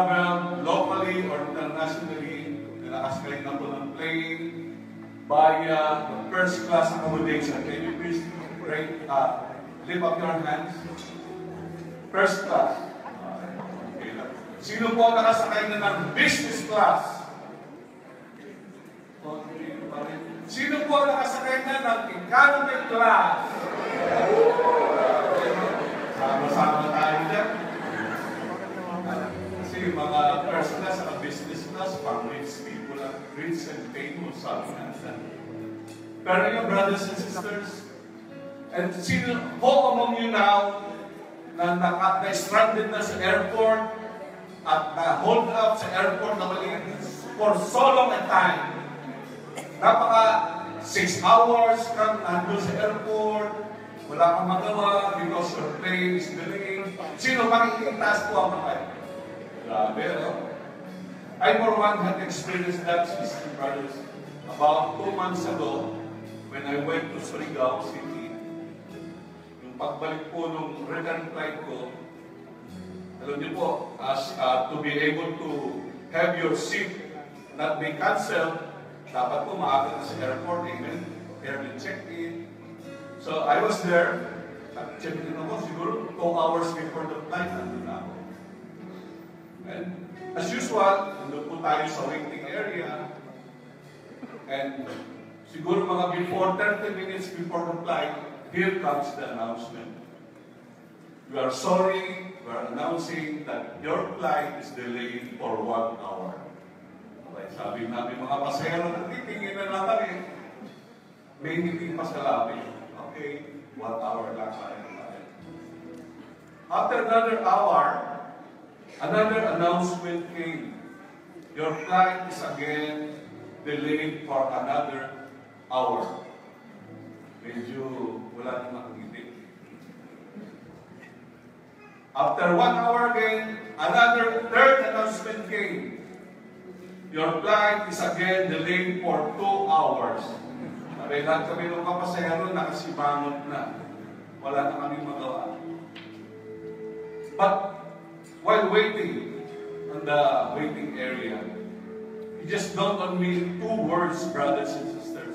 traveled locally or internationally, nakasakay na po ng plane via the first class accommodation. Can you please lift up your hands? First class. Okay. Sino po nakasakay na ng business class? Sino po nakasakay na ng economy class? Sama-sama tayo dyan. Kasi mga first class at business class, pang rich people, rich and famous, sabi natin. Pero yung brothers and sisters, and sino po among you now na na-stranded na sa airport at na-hold up sa airport na maliit for so long a time. Napaka 6 hours kang nandun sa airport, wala kang magawa because your plane is delayed. Sino makikitaas po ang mga? Grabe, no? I for one had experienced that, sisters and brothers, about 2 months ago when I went to Surigao City. Yung pagbalik po nung return flight ko, alam niyo po, as to be able to have your seat not be cancelled, dapat po maaga na sa airport, amen? Early check-in. So I was there, check-in ako, siguro 2 hours before the flight, nandun na ako. And as usual, nandun po tayo sa waiting area. And siguro mga before 30 minutes before the flight, here comes the announcement. We are sorry, we are announcing that your flight is delayed for 1 hour. Okay, sabi namin mga pasahero, titingin na lang kami. May hindi pa sa labi. Okay, 1 hour lang tayo. After another hour, another announcement came. Your flight is again delayed for another hour. Medyo wala nang makikita. After 1 hour again, another third announcement came. Your flight is again delayed for 2 hours. Sabi lahat kami ng kapasahero nakasibangot na. Wala na kami magawa. But while waiting on the waiting area, it just dawned on me 2 words, brothers and sisters.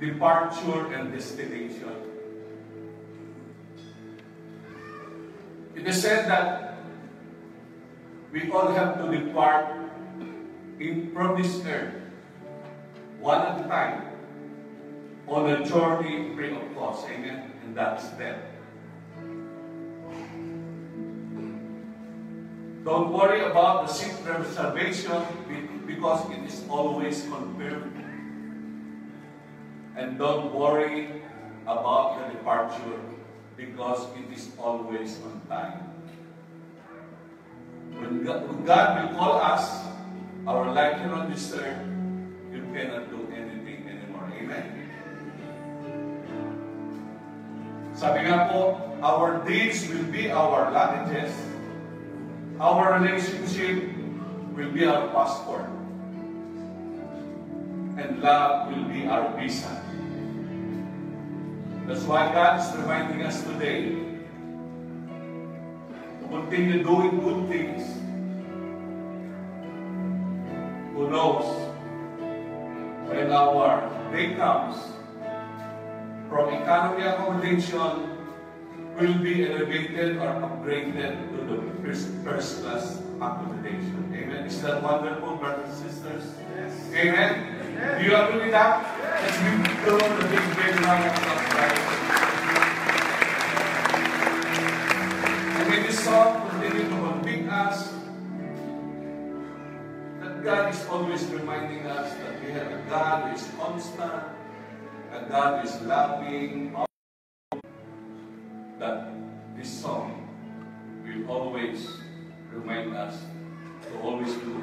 Departure and destination. It is said that we all have to depart from this earth, one at a time, on a journey free of cost. Amen? And that's death. Don't worry about the seat reservation because it is always confirmed. And don't worry about the departure because it is always on time. When God will call us, our life here on this earth, you cannot do anything anymore. Amen? Sabi nga po, our deeds will be our luggages. Our relationship will be our passport. And love will be our visa. That's why God is reminding us today to continue doing good things. Who knows when our day comes from economy accommodation will be elevated or upgraded to the first class accommodation. Amen. Is that wonderful, brothers and sisters? Yes. Amen. Yes. Do you agree with that? Yes. Let's give the Lord a big round of applause. And may this song continue to convict us that God is always reminding us that we have a God who is constant, a God who is loving, that this song will always remind us to always do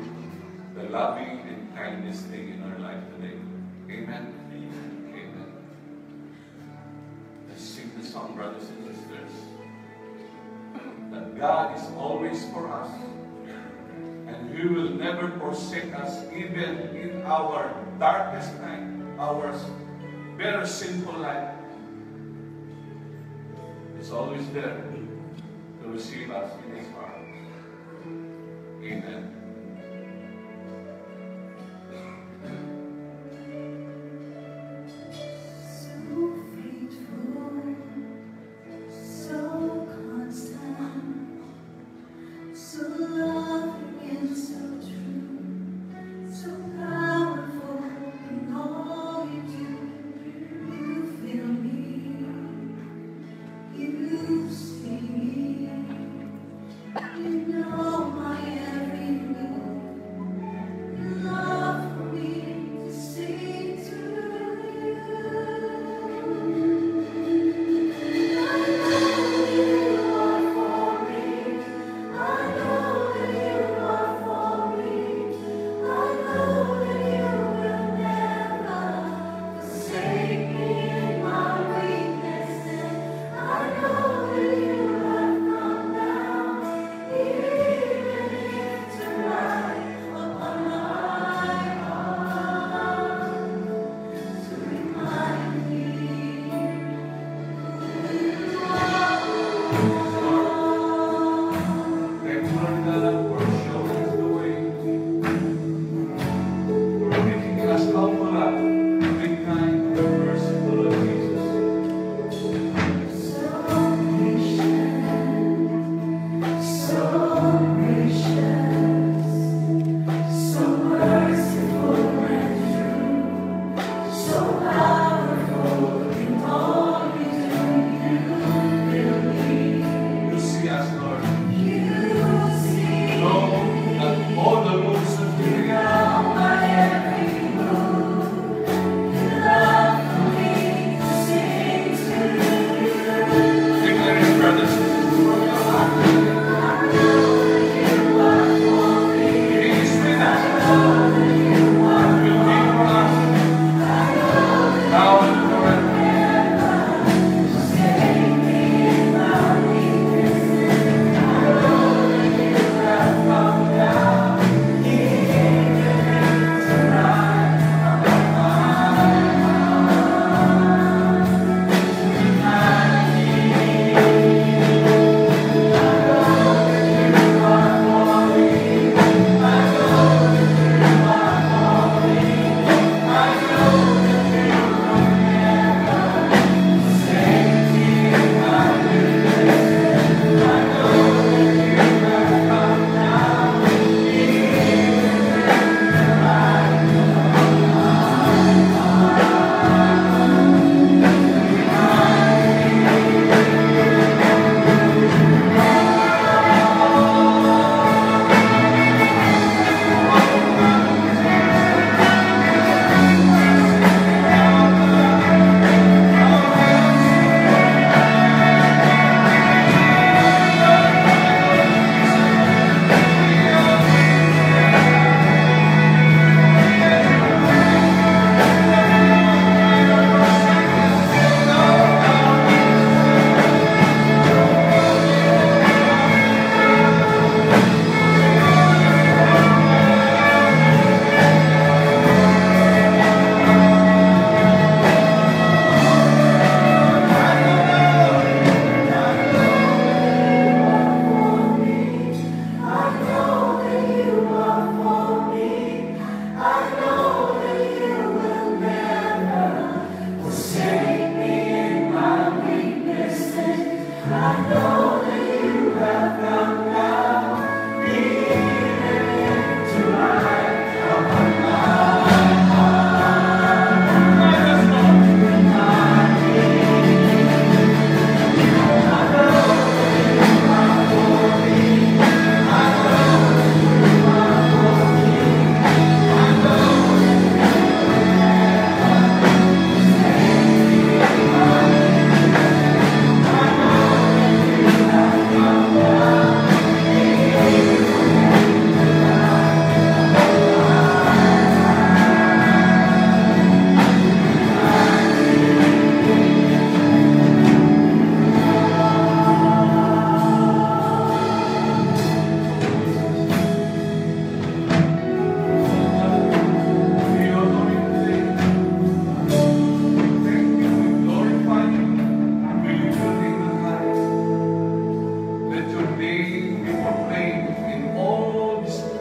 the loving and kindness thing in our life today. Amen? Amen. Let's sing the song, brothers and sisters. That God is always for us, and He will never forsake us even in our darkest night, our very sinful life. It's always there to receive us in His arms.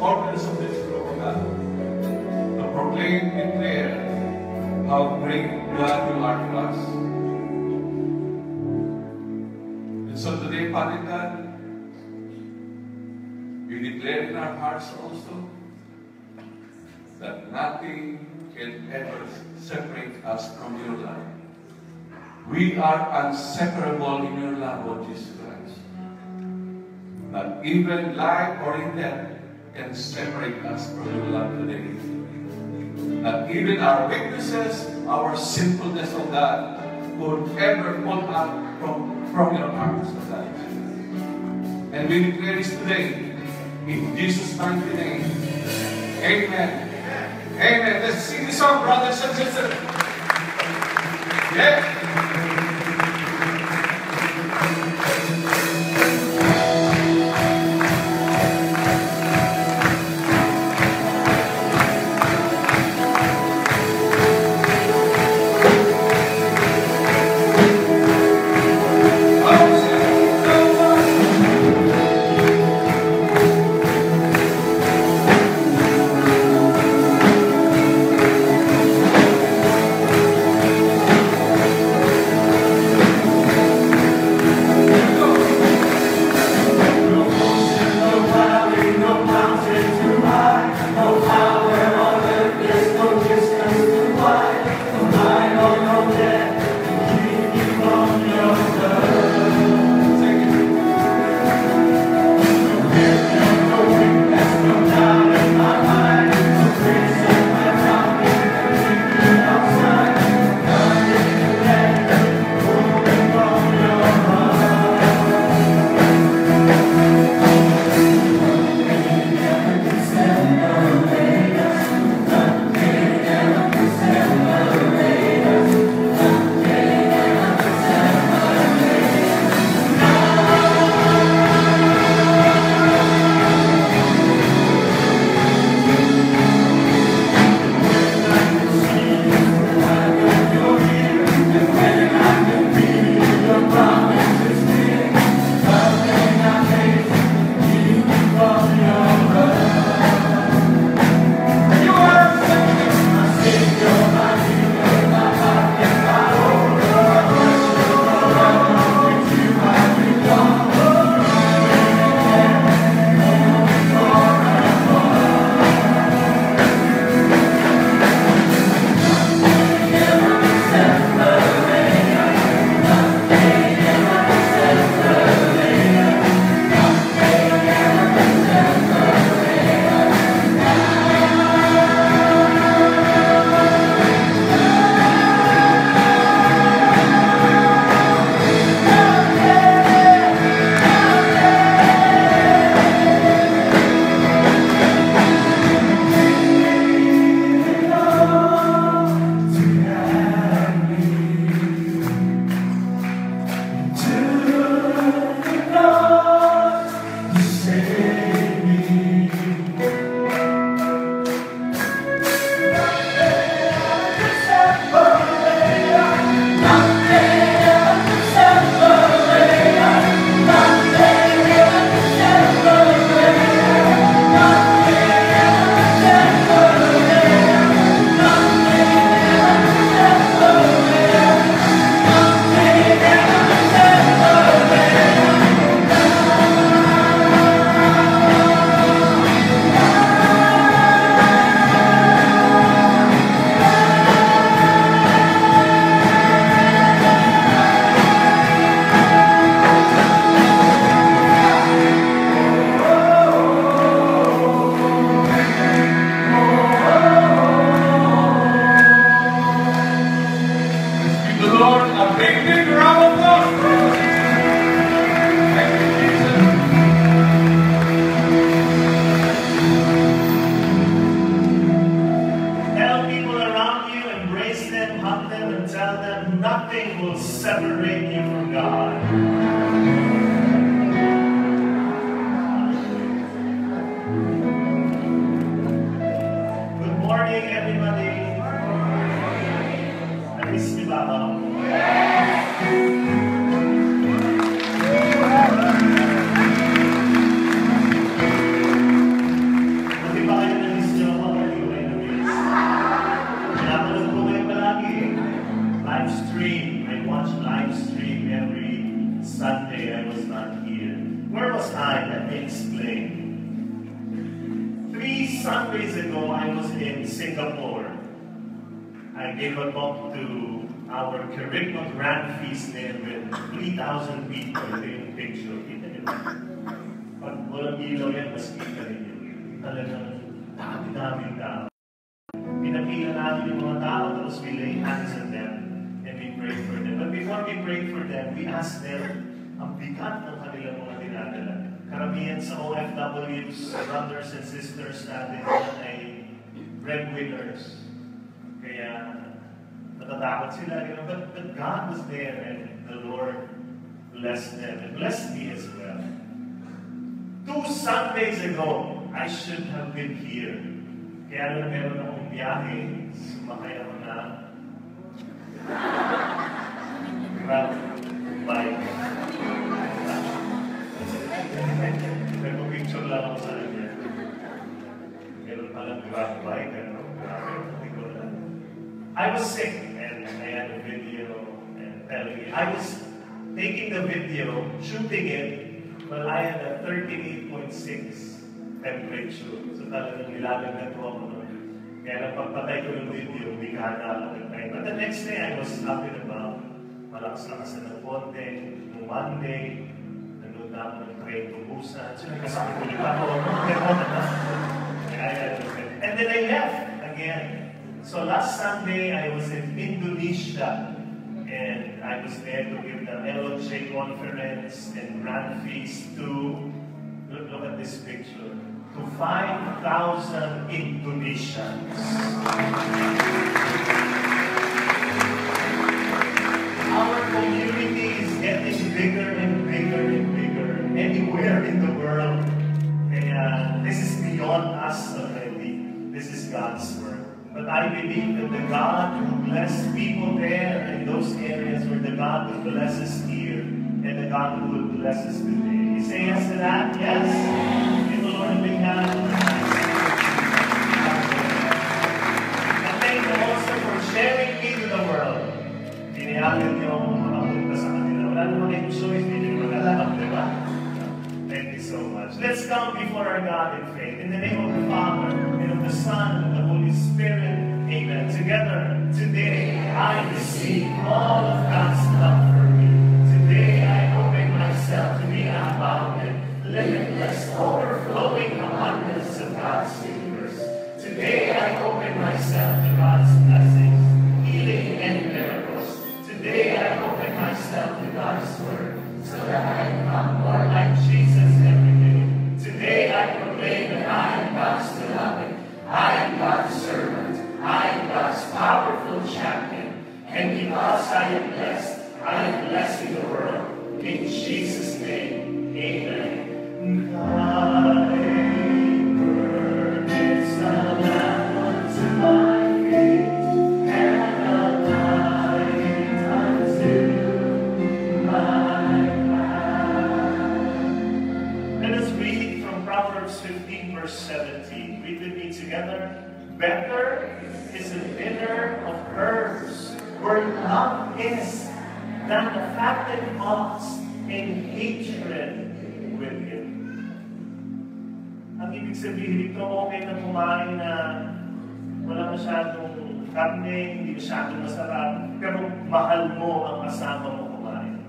corners of this group, O God, to proclaim, declare how great God you are to us. And so today, Father God, we declare in our hearts also that nothing can ever separate us from your love. We are inseparable in your love, Lord Jesus Christ. Not even life or in death can separate us from your love today. Not even our weaknesses, our sinfulness, of God, could ever pull us from your arms, of God. And we declare this today, in Jesus' mighty name. Amen. Amen. Let's sing this song, brothers and sisters. Yeah. not here. Where was I? Let me explain. 3 Sundays ago, I was in Singapore. I gave a talk to our Kerygma Grand Feast there with 3,000 people. Ito yung picture. Kita nyo. Pag walang ilaw yan, mas kita ninyo. Talagang dami-daming tao. Pinakita namin yung mga tao, tapos we lay hands on them and we pray for them. But before we pray for them, we ask them ang bigat ng kanilang mga dinadala. Karamihan sa OFWs, brothers and sisters natin ay breadwinners. Kaya natatakot sila. But God was there and the Lord blessed them and blessed me as well. 2 Sundays ago, I should have been here. Kaya lang meron akong biyahe, sumakay ako na grab bike. Nagpapicture lang ako sa kanya. Meron palang grab bike, ano? I was sick and I had a video and telling it. I was taking the video, shooting it, but I had a 38.6 temperature. So talagang nilalag na ito ako nun. Kaya napagpatay ko yung video, hindi ka na ako. But the next day, I was up and about. Malakas-lakas na ng konti. Noong Monday, nanood na ako ng train to Busan. So nagkasakit ulit ako. And then I left again. So last Sunday, I was in Indonesia. And I was there to give the LOJ conference and Grand Feast to, look at this picture, to 5,000 Indonesians. Our community is getting bigger and bigger and bigger anywhere in the world. And this is beyond us already. This is God's work. But I believe that the God who blessed people there in those areas were the God who blesses here and the God who will bless us today. You say yes to that? Yes? Give the Lord a big hand. And thank you also for sharing me to the world. Pinayagan niyo akong makapunta sa kanila. Wala naman kayong choice, hindi nyo mag-alap, di ba? Thank you so much. Let's come before our God in faith. In the name of the Father, and of the Son, and of the Holy Spirit. Amen. Together, today I receive all of God's love for me. Today I open myself to be unbounded, limitless, overflowing abundance of God's favors. Today I open myself to God's blessings, healing and miracles. Today I open myself to God's word, so that I become more like Jesus every day. Today I proclaim that I am God's beloved, I am God's servant, I am God's powerful champion. And because I am blessing the world. In Jesus' name, amen. Thy word is a lamp unto my feet, and a light unto my path. Let us read from Proverbs 15, verse 17. Read with me together. Better is a dinner of herbs, where love is, than the fattened ox and hatred with him. Ang ibig sabihin dito, okay na kumain na wala masyadong karne, hindi masyadong masarap, pero mahal mo ang kasama mo kumain.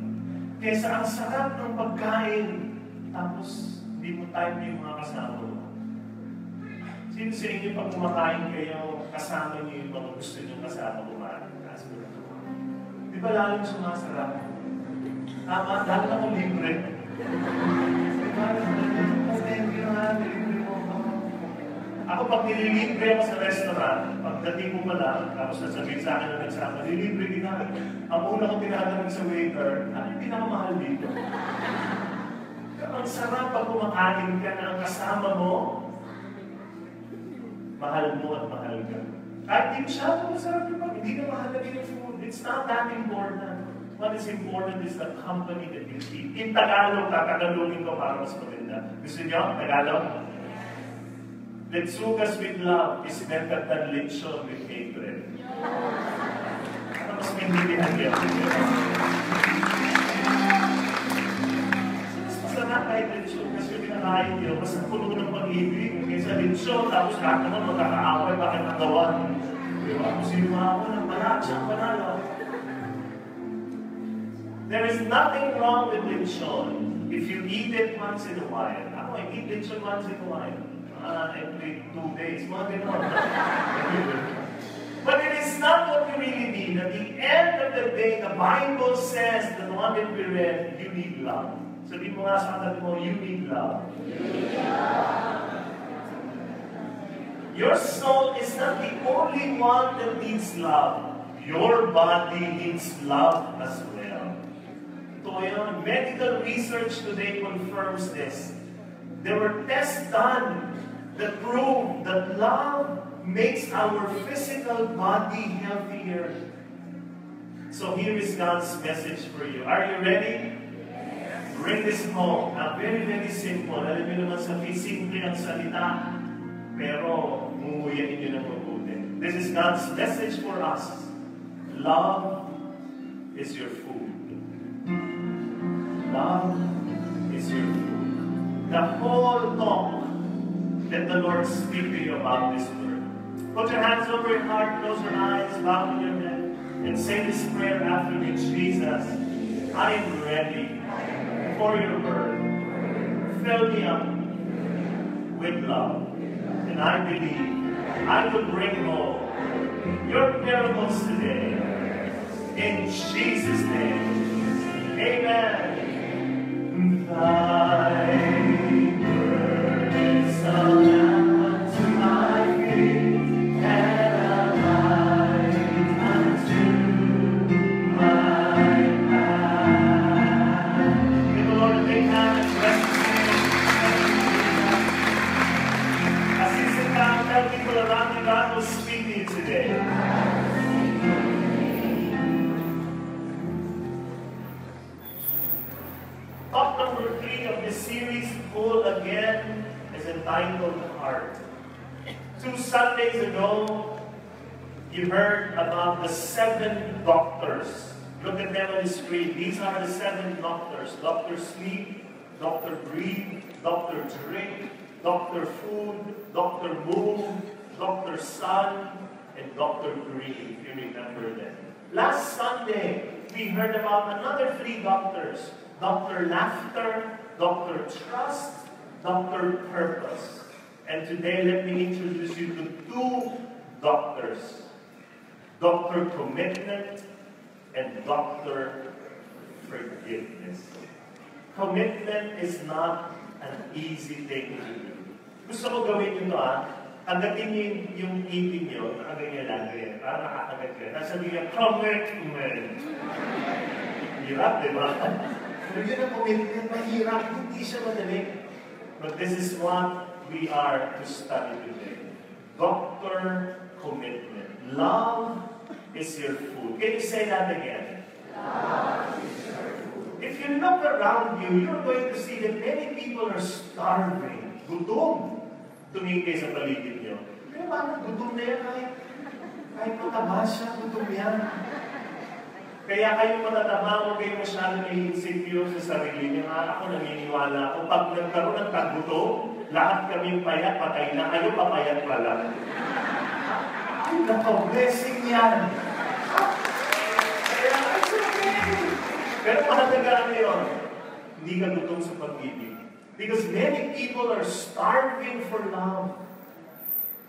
Kesa ang sarap ng pagkain, tapos hindi mo time yung mga kasama mo. Sino sa inyo pag kumakain kayo, kasama niyo yung mga gusto niyo kasama kumain? Di ba lalong sumasarap? Tama, dahil ako libre. Ako pag nililibre ako sa restaurant, pagdating ko pa lang, tapos nasabihin sa akin na nagsama, nililibre kita. Ang una ko tinatanong sa waiter, ano yung pinakamahal dito? Ang sarap pag kumakain ka na ang kasama mo, mahal mo at mahal ka. Kahit di masyadong masarap yung pag, hindi na mahalaga yung food. It's not that important. What is important is the company that you keep. In Tagalog, tatagalogin ko para mas maganda. Gusto niyo? Tagalog? Letsugas with love is better than lechon with hatred. Ano mas maintindihan niyo? kahit lechon, kasi yung kinakain nyo, basta puno ng pag-ibig. Kaysa lechon, tapos lahat naman magkakaaway, bakit nagawa? Diba? Kung sino ako ng panalo, siyang panalo. There is nothing wrong with lechon if you eat it once in a while. Ako, I eat lechon once in a while. Every 2 days, mga gano'n. But it is not what you really need. At the end of the day, the Bible says, the one that we read, you need love. Sabi mo nga sa katabi mo, you need love. Your soul is not the only one that needs love. Your body needs love as well. Ito yun. Medical research today confirms this. There were tests done that prove that love makes our physical body healthier. So here is God's message for you. Are you ready? Bring this home. Very, very simple. Alam niyo naman sa simple ang salita, pero mumuyain niyo ng mabuti. This is God's message for us. Love is your food. Love is your food. The whole talk let the Lord speak to you about this word. Put your hands over your heart, close your eyes, bow your head, and say this prayer after me. Jesus, I am ready for your word. Fill me up with love. And I believe I will bring home your miracles today. In Jesus' name. Amen. Thy word is a lamp unto my feet and a light unto my path. Give the Lord a big hand and bless His name. As you sit down, tell people around you, God will speak to you today. Talk number 3 of this series, Whole Again, is entitled Heart. 2 Sundays ago, you heard about the 7 doctors. Look at them on the screen. These are the 7 doctors. Dr. Sleep, Dr. Breathe, Dr. Drink, Dr. Food, Dr. Move, Dr. Sun, and Dr. Green, if you remember them. Last Sunday, we heard about another 3 doctors. Dr. Laughter, Dr. Trust, Dr. Purpose. And today, let me introduce you to 2 doctors. Dr. Commitment and Dr. Forgiveness. Commitment is not an easy thing to do. Gusto ko gawin nyo ito Agatin nyo yung ipin nyo, nakaganyan lang ganyan, para nakakagat ka. Nasabi niya, commitment. Hirap, di ba? Pero yun ang commitment, mahirap, hindi siya madali. But this is what we are to study today. Dr. Commitment. Love is your food. Can you say that again? Love is your food. If you look around you, you're going to see that many people are starving. Gutom. Tumingin kayo sa paligid nyo. Pero bakit gutom na yan? Kahit mataba siya, gutom yan. Kaya kayong matataba, huwag kayo masyado na-insecure sa sarili niyo. Ako naniniwala ako, pag nagkaroon ng tagbuto, lahat kaming payat, patay na. Kayo papayat pala. Ay, naka-blessing yan. Kaya, it's okay. Pero mahalaga ano yun? Hindi ka gutom sa pag-ibig. Because many people are starving for love.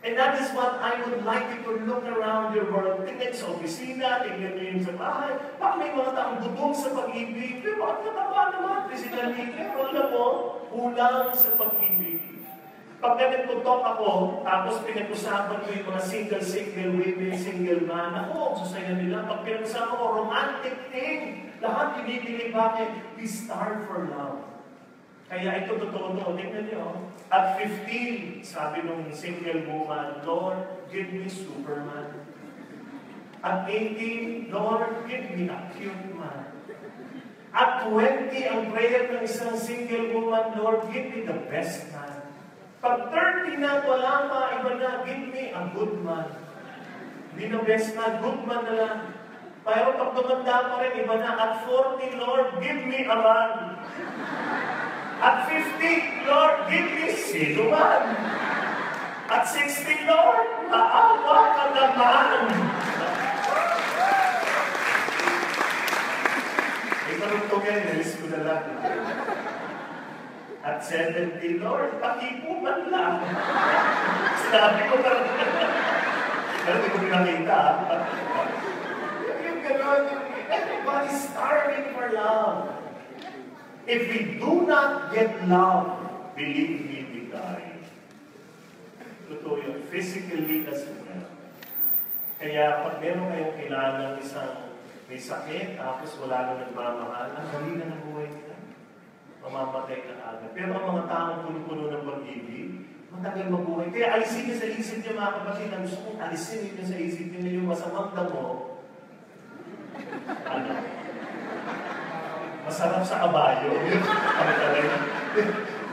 And that is what I would like you to look around your world. Tingnan sa opisina, tingnan nyo yung sa bahay. Baka may mga taong gutom sa pag-ibig. Pero bakit mataba naman? Physically, pero alam mo, kulang sa pag-ibig. Pag nagtutok ako, tapos pinag-usapan ko yung mga single women, single man, ako, sasaya nila. Pag pinag-usapan ko, romantic thing. Lahat pinipili, bakit? We starve for love. Kaya ito totoo to. Tingnan nyo. At 15, sabi nung single woman, Lord, give me Superman. At 18, Lord, give me a cute man. At 20, ang prayer ng isang single woman, Lord, give me the best man. Pag 30 na, wala pa, iba na, give me a good man. Hindi na best man, good man na lang. Pero pag tumanda pa rin, iba na. At 40, Lord, give me a man. At 50, Lord, give me sino man. At 60, Lord, naawa ka naman. May karugtong yan, nalis ko na lang. At 70, Lord, pakipo man lang. Sinabi ko na lang. Pero hindi ko pinakita. Yung gano'n, everybody's starving for love. If we do not get love, believe me, we die. Totoo yun, physically as well. Kaya pag meron kayong kailangan isang may sakit, tapos wala na nagmamahal, ang dali na ng buhay nila. Mamamatay ka agad. Pero ang mga taong puno-puno ng pag-ibig, matagal mabuhay. Kaya alisin niyo sa isip niyo, mga kapatid, ang gusto kong alisin niyo sa isip niyo yung masamang damo. Ano? Masarap sa kabayo. Ano talaga?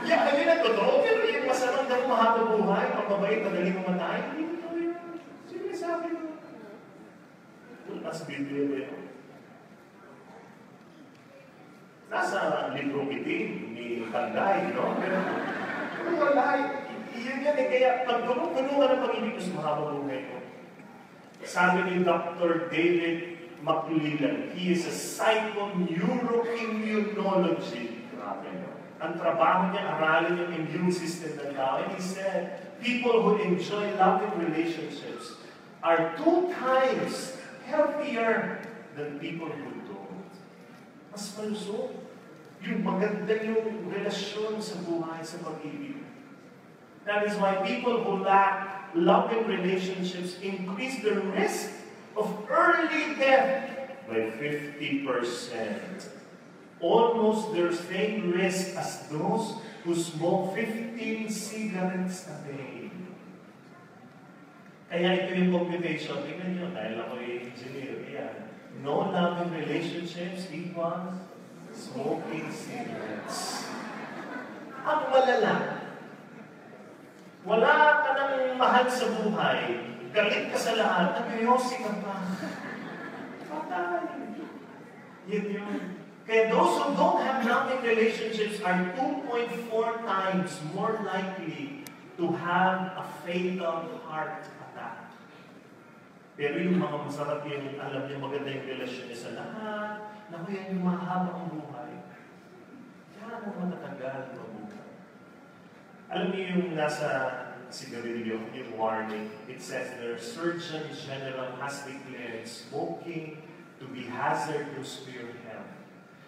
Yun ang totoo. Pero yung masarap damo mahaba buhay, ang mabait, madaling mamatay, hindi totoo yun. Sino yung sabi mo? Nasa Biblia ba yun? Nasa libro itim ni Kanday, no? Pero wala. Yun yan eh. Kaya pag puno ka ng pag-ibig, mas mahaba buhay mo. Sabi ni Dr. David McLellan, he is a psychoneuroimmunology. Grabe, no? Ang trabaho niya, aralin yung immune system ng tao. And he said, people who enjoy loving relationships are 2 times healthier than people who don't. Mas malusog. Yung maganda yung relasyon sa buhay, sa pag-ibig. That is why people who lack loving relationships increase the risk of early death by 50%. Almost the same risk as those who smoke 15 cigarettes a day. Kaya ito yung computation. Tingnan nyo, dahil ako yung engineer. Yan. No loving relationships equals smoking cigarettes. Ang malala. Wala ka nang mahal sa buhay. Galit ka sa lahat. Nag-yosi ka pa. Patay. Yun yun. Kaya those who don't have loving relationships are 2.4 times more likely to have a fatal heart attack. Pero yung mga masarap yung alam niya maganda yung relasyon niya sa lahat, naku yan yung mahaba ang buhay. Yan ang matatagal mabuhay. Alam niyo yung nasa sigarilyo, yung warning, it says the Surgeon General has declared smoking to be hazardous to your health.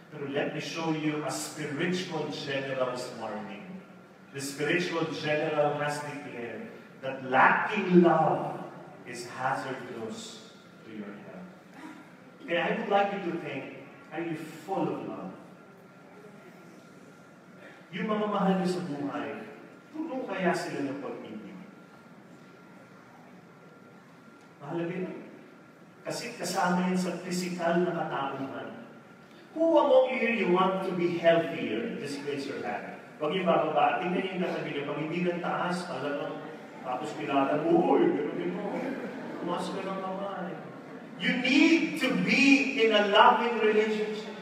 Pero let me show you a spiritual general's warning. The spiritual general has declared that lacking love is hazardous to your health. Okay, I would like you to think, are you full of love? Yung mga mahal niyo sa buhay, puno kaya sila ng pag-ibig? Mahalaga yun. Kasi kasama yun sa physical na katauhan. Who among you here you want to be healthier? Just raise your hand. Pag yung bababa, tingnan niyo yung katabi niyo. Pag hindi ng taas, talagang tapos kilala mo, pero din mo. Tumas ka ng kamay. You need to be in a loving relationship.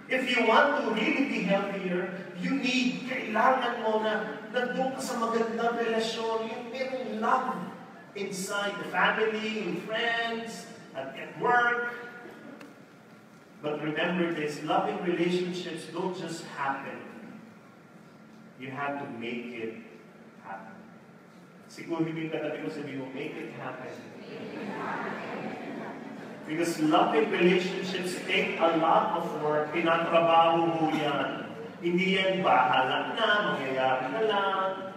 If you want to really be healthier, you need, kailangan mo na nandun ka sa magandang relasyon, yung merong love inside the family, yung friends, at work. But remember this, loving relationships don't just happen. You have to make it happen. Siguro hindi katabi ko sabihin mo, make it happen. Because loving relationships take a lot of work. Pinatrabaho mo yan. Hindi yan bahala na, mangyayari na lang.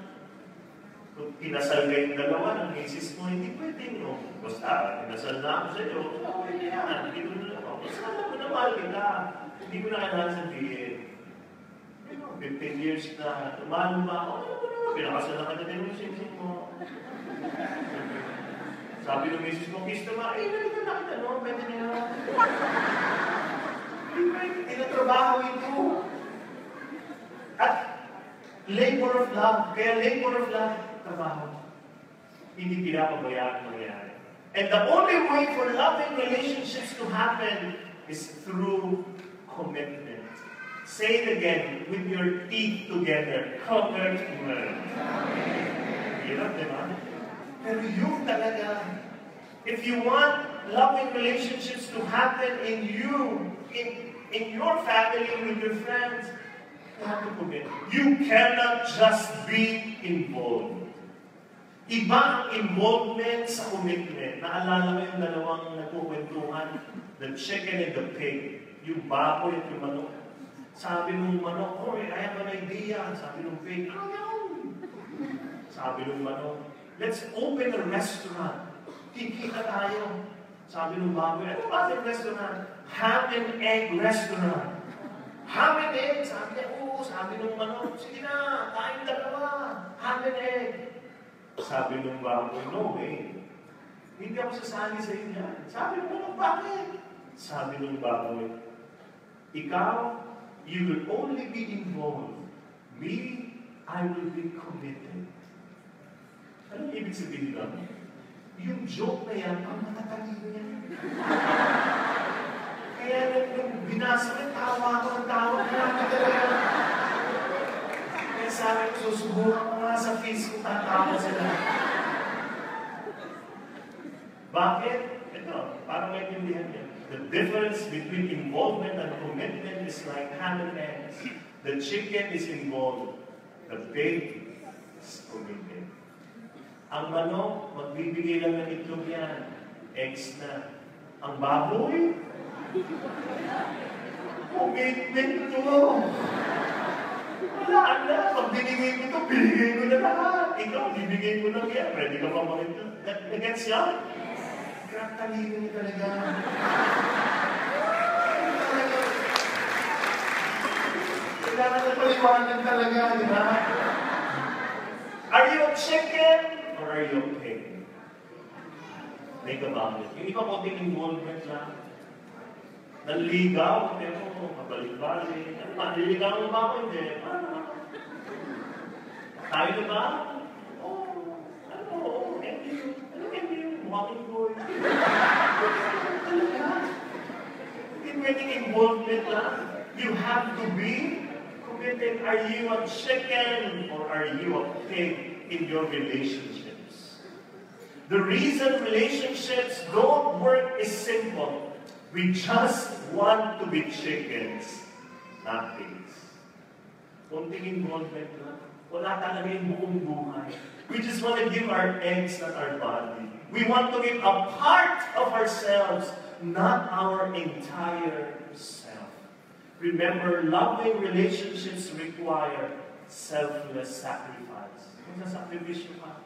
Kung kinasal kayong dalawa ng misis mo, hindi pwede, no? Basta, kinasal na ako sa iyo, okay na yan. Hindi ko na ako. Basta alam mo na mahal kita. Hindi ko na kailangan sabihin. 15 years na, mahal mo ba ako? Pinakasal na ka na din yung misis mo. Sabi ng misis mo, kiss naman, nalita na kita, no? Pwede niya. Tinatrabaho ito. At labor of love. Kaya labor of love, trabaho. Hindi pinapabayaan mangyayari. And the only way for loving relationships to happen is through commitment. Say it again with your teeth together. Covered well. Hirap, di ba? Pero yun talaga. If you want loving relationships to happen in you, in your family, with your friends, you have to commit. You cannot just be involved. Iba ang involvement sa commitment. Naalala mo yung dalawang nagkukwentuhan, the chicken and the pig, yung baboy at yung manok. Sabi nung manok, oh, I have an idea. Sabi nung pig, ano yun? Sabi nung manok, let's open a restaurant. Kikita tayo. Sabi nung baboy, ano ba yung restaurant? Ham and egg restaurant. Ham and egg. Sabi niya, oo. Sabi nung manok, sige na, kain dalawa. Ham and egg. Sabi nung baboy, no way. Hindi ako sasali sa inyo. Sabi nung manok, bakit? Sabi nung baboy, ikaw, you will only be involved. Me, I will be committed. Ano ibig sabihin doon? Yung joke na yan, ang matatalino yan. Kaya nung binasa ko, tawa ako ng tawa. Kaya sabi ko, susubukan ko nga sa face ko, tatawa sila. Bakit? Ito, parang maintindihan niya. The difference between involvement and commitment is like ham and eggs. The chicken is involved. The pig is committed. Ang manok, magbibigay lang ng itlog yan. Eggs na. Ang baboy, commitment to. Wala na. Pag binigay ko ito, binigay ko na lahat. Ikaw, bibigay ko na yan. Pwede ka pa makita. Nag-gets yan? Crap, talino niya talaga. Kailangan na paliwanag talaga, di ba? Are you a chicken or are you a pig? Think about it. Yung iba konting involvement lang. Nanligaw, pero mabalik-balik. Ano ba? Niligaw mo ba ako? Hindi. Tayo na ba? Oo. Ano? Oo. Ano MU? Walking boy. Hindi pwedeng involvement lang. You have to be committed. Are you a chicken or are you a pig in your relationships? The reason relationships don't work is simple. We just want to be chickens, not pigs. Kunting involvement lang. Wala talaga yung buong buhay. We just want to give our eggs, not our body. We want to give a part of ourselves, not our entire self. Remember, loving relationships require selfless sacrifice. Kung nasakripisyo ka,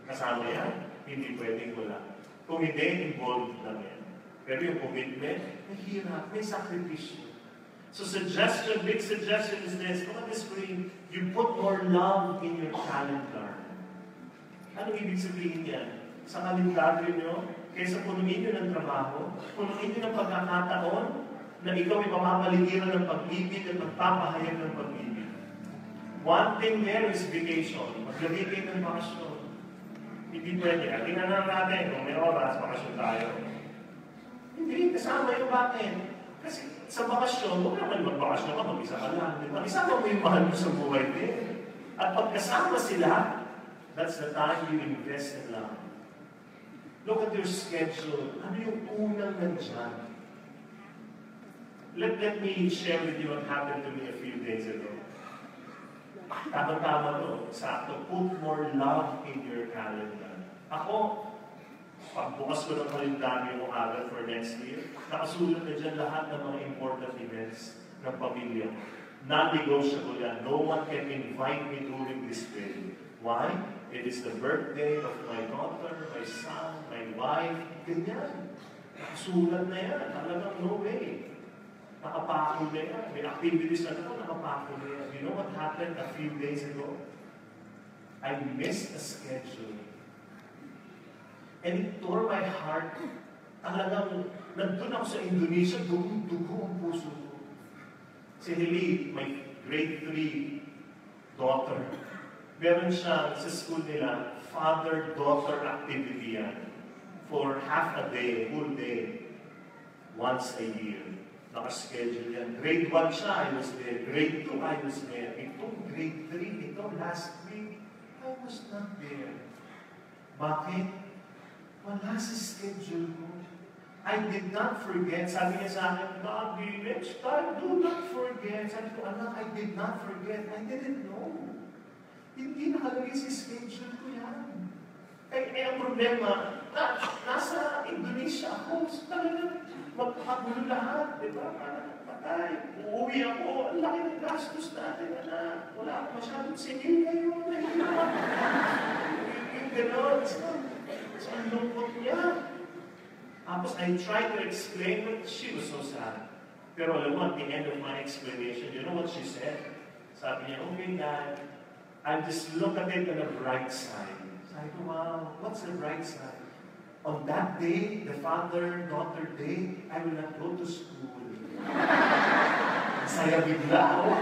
kasama yan, hindi pwedeng wala. Kung hindi, involved lang yan. Pero yung commitment, mahirap, may sakripisyo. So big suggestion is this, look at the screen, you put more love in your calendar. Ano ibig sabihin yan? Sa kalendaryo nyo, kaysa punuin nyo ng trabaho, punuin nyo ng pagkakataon na ikaw ay mamamaligiran ng pag-ibig at magpapahayag ng pag-ibig. One thing there is vacation. Maglagay kayo ng bakasyon. Hindi pwede. Tingnan na natin kung may oras, bakasyon tayo. Hindi, kasama yung bakit. Kasi sa bakasyon, huwag naman magbakasyon ka, mag-isa ka lang. Diba? Isama mo yung mahal mo sa buhay din. At pagkasama sila, that's the time you invest in love. Look at your schedule. Ano yung unang nandyan? Let me share with you what happened to me a few days ago. Tama-tama to. Sakto. Put more love in your calendar. Ako, pagbukas ko ng kalendaryo ko agad for next year, nakasulat na dyan lahat ng mga important events ng pamilya. Non-negotiable yan. No one can invite me during this period. Why? It is the birthday of my daughter, my son, my wife. Ganyan. Nakasulat na yan. Talagang no way. Nakapako na yan. May activities na ito, nakapako na yan. You know what happened a few days ago? I missed a schedule. And it tore my heart. Talagang, nandun ako sa Indonesia, dugo ang puso ko. Si Heli, my grade 3 daughter, meron siya sa school nila, father-daughter activity yan. For half a day, whole day, once a year. nakaschedule yan. Grade 1 siya, I was there. Grade 2, I was there. Itong grade 3, ito last week, I was not there. Bakit? Wala sa schedule ko. I did not forget. Sabi niya sa akin, Bobby, next time, do not forget. Sabi ko, anak, I did not forget. I didn't know. Hindi nakalagay sa schedule ko yan. Ang problema, nasa Indonesia ako. Talagang magpapagulo lahat. Diba? Patay. Uuwi ako. Ang laki ng gastos natin, anak. Wala akong masyadong singil ngayon. Yung gano'n. So, ang lungkot niya. Tapos I tried to explain, but she was so sad. Pero alam mo, at the end of my explanation, you know what she said? Sabi niya, okay, Dad, I'll just look at it on the bright side. Sabi ko, wow, what's the bright side? On that day, the father-daughter day, I will not go to school. Saya bigla, oh.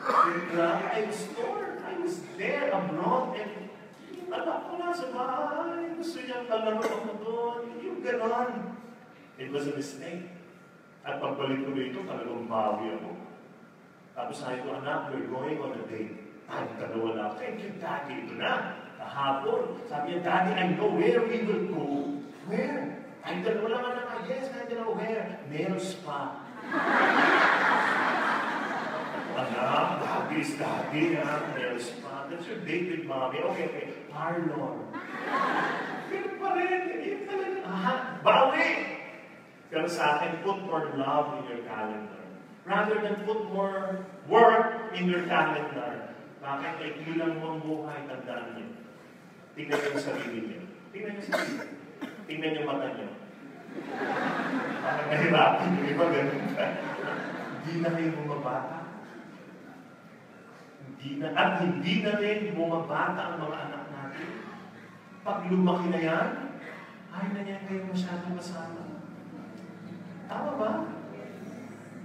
I was torn. I was there abroad, and anak ko na sa bahay. Gusto niyang kalaro ako doon. Yung ganon. It was a mistake. At pagbalik ko dito, talagang bawi ako. Tapos sabi ko, anak, we're going on a date. Ay, dalawa na. Thank you, Daddy. Ito na. Kahapon. Sabi niya, Daddy, I know where we will go. Where? Ay, dalawa lang anak. Yes, I know where. Nail spa. Anak, Daddy is Daddy. Nail spa. That's your date with Mommy. Okay. Parlor. Pero pa rin. Yun talaga. Bawi! Pero sa akin, put more love in your calendar. Rather than put more work in your calendar. Bakit? Ay ilang mo ang buhay, tandaan niyo. Tingnan niyo yung sarili niyo. Tingnan niyo sa sarili. Tingnan niyo mata niyo. Parang nahirapan niyo. Iba ganun ka. Hindi na kayo bumabata. Hindi na rin bumabata ang mga anak natin. Pag lumaki na yan, ay na niya kayo masyadong kasama. Tama ba?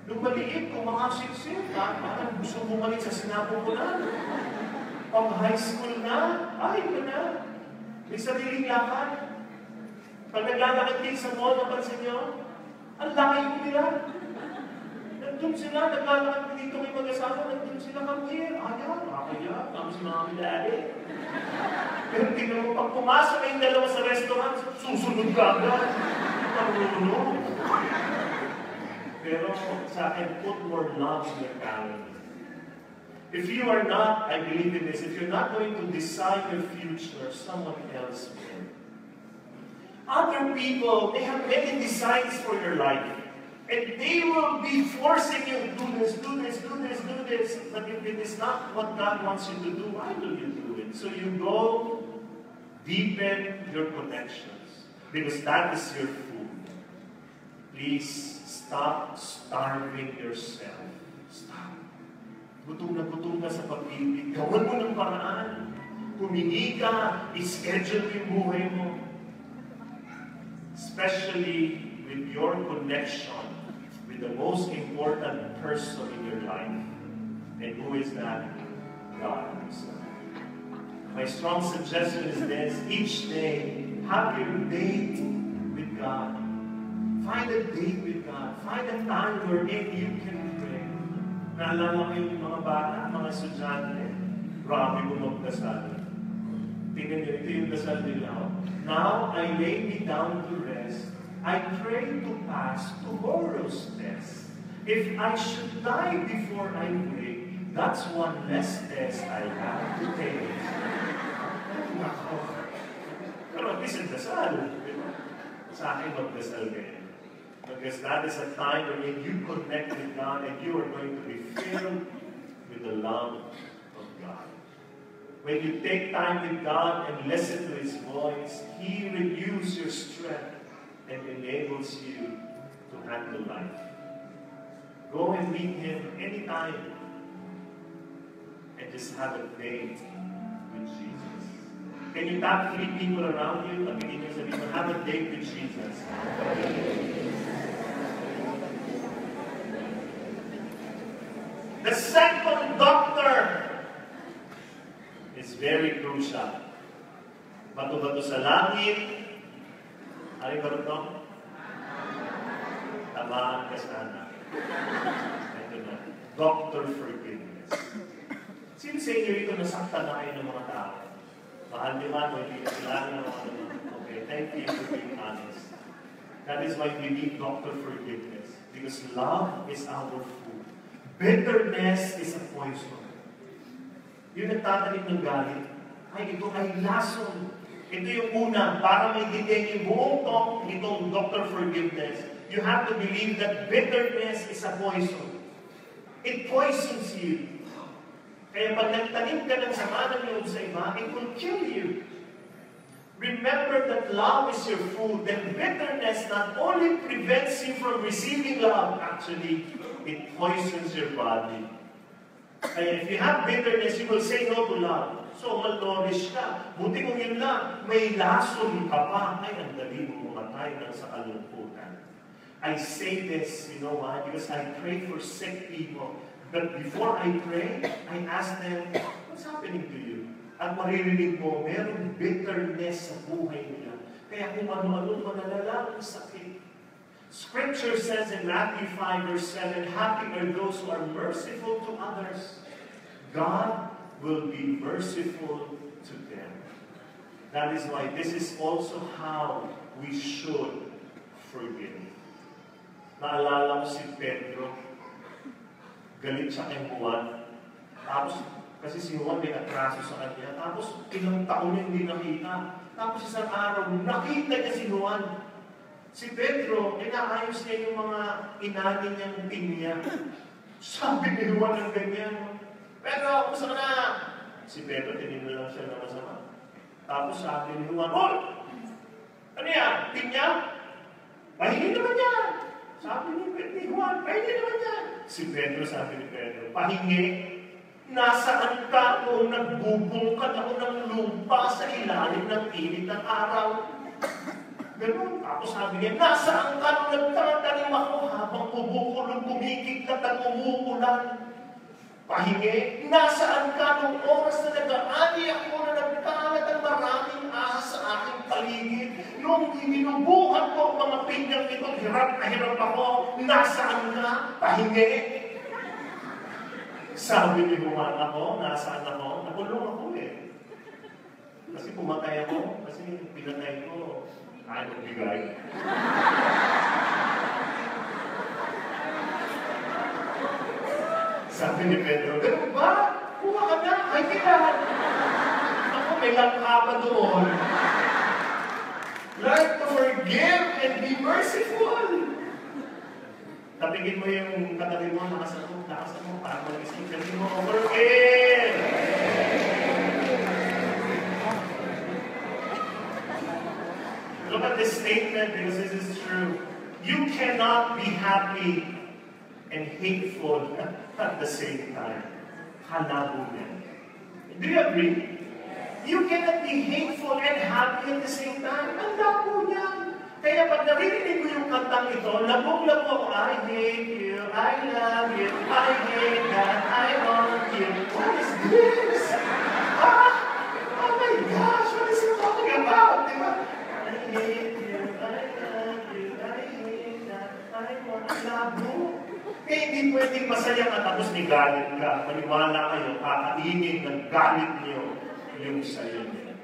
Nung maliit, kung mga siksik, parang gusto bumalik sa sinapupunan. Pag high school na, ay ka na. May sariling lakad. Pag naglalakad kayo sa mall, napansin nyo, ang layo nila. Nandun sila, naglalakad dito may mag-asawa, nandun sila kami. Ayaw, kaya, kami si Mami Daddy. Pero tingnan mo, pag pumasok kayong dalawa sa restaurant, susunod ka agad. Marunong. Pero sa akin, put more love in your calendar. If you are not, I believe in this, if you're not going to decide your future, someone else will. Other people, they have many designs for your life. And they will be forcing you to do this, do this, do this, do this. But if it is not what God wants you to do, why will you do it? So you go deepen your connections. Because that is your food. Please stop starving yourself. Stop. Gutom ka sa pag-ibig. Gawin mo ng paraan. Humingi ka, ischedule yung buhay mo. Especially with your connection with the most important person in your life. And who is that? God Himself. My strong suggestion is this: each day, have your date with God. Find a date with God. Find a time wherein you can pray. Naalala ko yung mga bata, mga estudyante, grabe mo magdasal. Tingnan nyo, ito yung dasal nila. Now I lay me down to rest. I pray to pass tomorrow's test. If I should die before I wake, that's one less test I have to take. Pero at least ang dasal. Sa akin magdasal kayo. Because that is a time when you connect with God and you are going to be filled with the love of God. When you take time with God and listen to His voice, He renews your strength and enables you to handle life. Go and meet Him anytime and just have a date with Jesus. Can you tap 3 people around you? Pagiging nyo sabihin mo, have a date with Jesus. The second doctor is very crucial. Bato-bato sa langit. Ano ba ito? tamaan ka sana. Ito na, Dr. Forgiveness. Sino sa inyo rito nasaktan na kayo ng mga tao? Mahal di man, hindi na kilala ng mga naman. Okay, thank you for being honest. That is why we need Dr. Forgiveness. Because love is our food. Bitterness is a poison. Yung nagtatanim ng galit, ay ito ay lason. Ito yung una, para maintindihan yung buong itong Dr. Forgiveness, you have to believe that bitterness is a poison. It poisons you. Kaya pag nagtanim ka ng sama ng loob sa iba, it will kill you. Remember that love is your food, then bitterness not only prevents you from receiving love, actually, it poisons your body. Kaya if you have bitterness, you will say no to love. So, malnourished ka. Buti kung yun lang, may lason ka pa. Ay, ang dali mo mamatay ng sa kalungkutan. I say this, you know why? Because I pray for sick people. But before I pray, I ask them, what's happening to you? At maririnig mo, merong bitterness sa buhay nila. Kaya kung ano-ano manalala ang sakit. Scripture says in Matthew 5 verse 7, happy are those who are merciful to others. God will be merciful to them. That is why this is also how we should forgive. Naalala ko si Pedro, galit siya kay Juan. Tapos, kasi si Juan may atraso sa kanya. Tapos, ilang taon niya hindi nakita. Tapos isang araw, nakita niya si Juan. Si Pedro, inaayos niya yung mga inani niyang pinya. Sabi ni Juan ng ganyan, Pedro, kumusta ka na? Si Pedro, tinignan lang siya na masama. Tapos sabi ni Juan, Hoy! Ano yan? Pinya? Pahingi naman yan! Sabi ni Juan, pahingi naman yan! Si Pedro, sabi ni Pedro, pahingi? Nasaan ka kung nagbubungkad ako ng lupa sa ilalim ng init ng araw? Ganun. Tapos sabi niya, nasaan ka nung nagtatanim ako habang bumukulong kumikiklat at umuulan? Pahingi, nasaan ka nung oras na nag-aani ako na nagkalat ang maraming ahas sa aking paligid? Nung ibinubuhan ko ang mga pinyang ito, hirap na hirap ako, nasaan ka? Pahingi. Sabi ni Juan ako, nasaan ako? Nakulong ako eh. Kasi pumatay ako, kasi pinatay ko. Ay, magbigay. Sabi ni Pedro, ganun ba? Kuha ka na, ay kailangan. Ako, may langka pa doon. Learn to forgive and be merciful. Tapigin mo yung katabi mo, lakasan mo, para mag-isip. Kasi mo, forgive! Look at this statement because this is true. You cannot be happy and hateful at the same time. Halabo yan. Do you agree? You cannot be hateful and happy at the same time. Ang labo yan. Kaya pag naririnig mo yung kantang ito, labog-labog, I hate you, I love you, I hate that, I want you. What is this? Ah! Oh my gosh, what is he talking about? Diba? I hate you, I love you, I hate that, I want you. Labo. Eh, hindi pwedeng masaya ka tapos may galit ka. Maniwala kayo, kakainin ng galit niyo yung sayo niyo.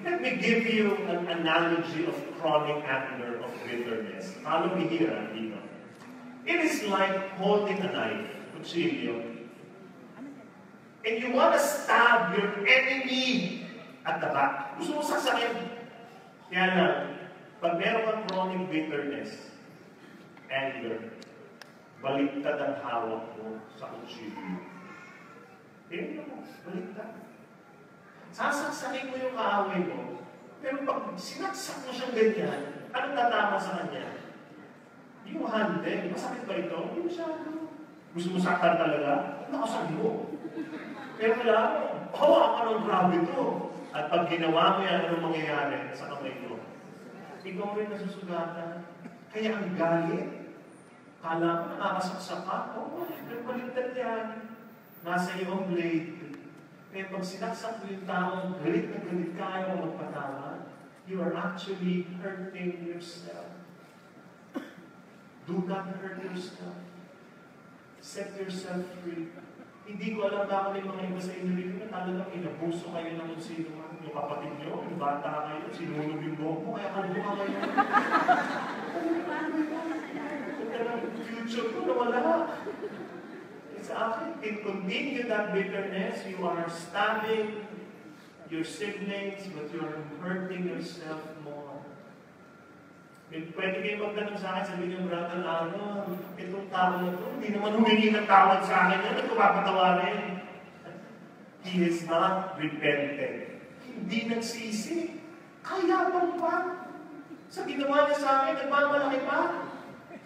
Let me give you an analogy of chronic anger, of bitterness. Paano bihira dito? It is like holding a knife, kutsilyo, and you want to stab your enemy at the back. Gusto mo saksakin. Kaya lang, pag meron kang chronic bitterness, anger, baliktad ang hawak mo sa kutsilyo. Tingnan mo, baliktad. Sasaksakin mo yung kaaway mo, pero pag sinaksak mo siyang ganyan, anong tatama sa kanya? Yung handle, masakit ba ito? Hindi masyado. Gusto mo saktan talaga? Nakasag mo. Pero wala mo, hawakan ng grabe ito. At pag ginawa mo yan, anong mangyayari sa kamay mo? Ikaw rin nasusugatan. Kaya ang galit, kala mo nakakasaksak ka, pero baliktad yan. Nasa iyong blade. Kaya pag sinaksak mo yung taong galit na galit ka, ayaw magpatawad, you are actually hurting yourself. Do not hurt yourself. Set yourself free. Hindi ko alam baka may mga iba sa inyo rin na talagang inabuso kayo ng kung sino man. Yung kapatid nyo, yung bata kayo, sinunog yung buhok mo, kaya kalbuka kayo. Yung future ko nawala. Sa akin, can continue that bitterness, you are stabbing your siblings, but you are hurting yourself more. Pwede kayo magtanong sa akin, sabi niyo, Brother Aaron, itong tao na ito, hindi naman humingi ng tawad sa akin yan, ito papatawarin. He is not repented. Hindi nagsisi. Kaya pa. Sa ginawa niya sa akin, nagmamalaki pa.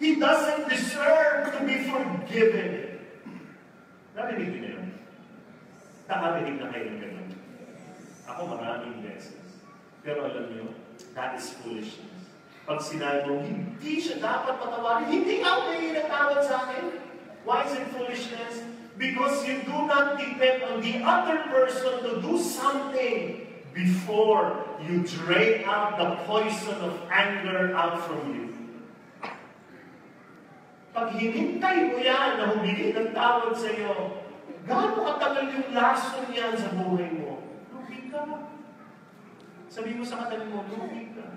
He doesn't deserve to be forgiven. Narinig niyo yun? Nakarinig na kayo ng ganun. Ako maraming beses. Pero alam niyo, that is foolishness. Pag sinabi mo, hindi siya dapat patawarin, hindi ka humingi ng tawad sa akin. Why is it foolishness? Because you do not depend on the other person to do something before you drain out the poison of anger out from you. Pag hinintay mo yan na humingi ng tawad sa iyo, gaano katagal yung lason yan sa buhay mo? Lugi ka. Sabi mo sa katagal mo, lugi ka.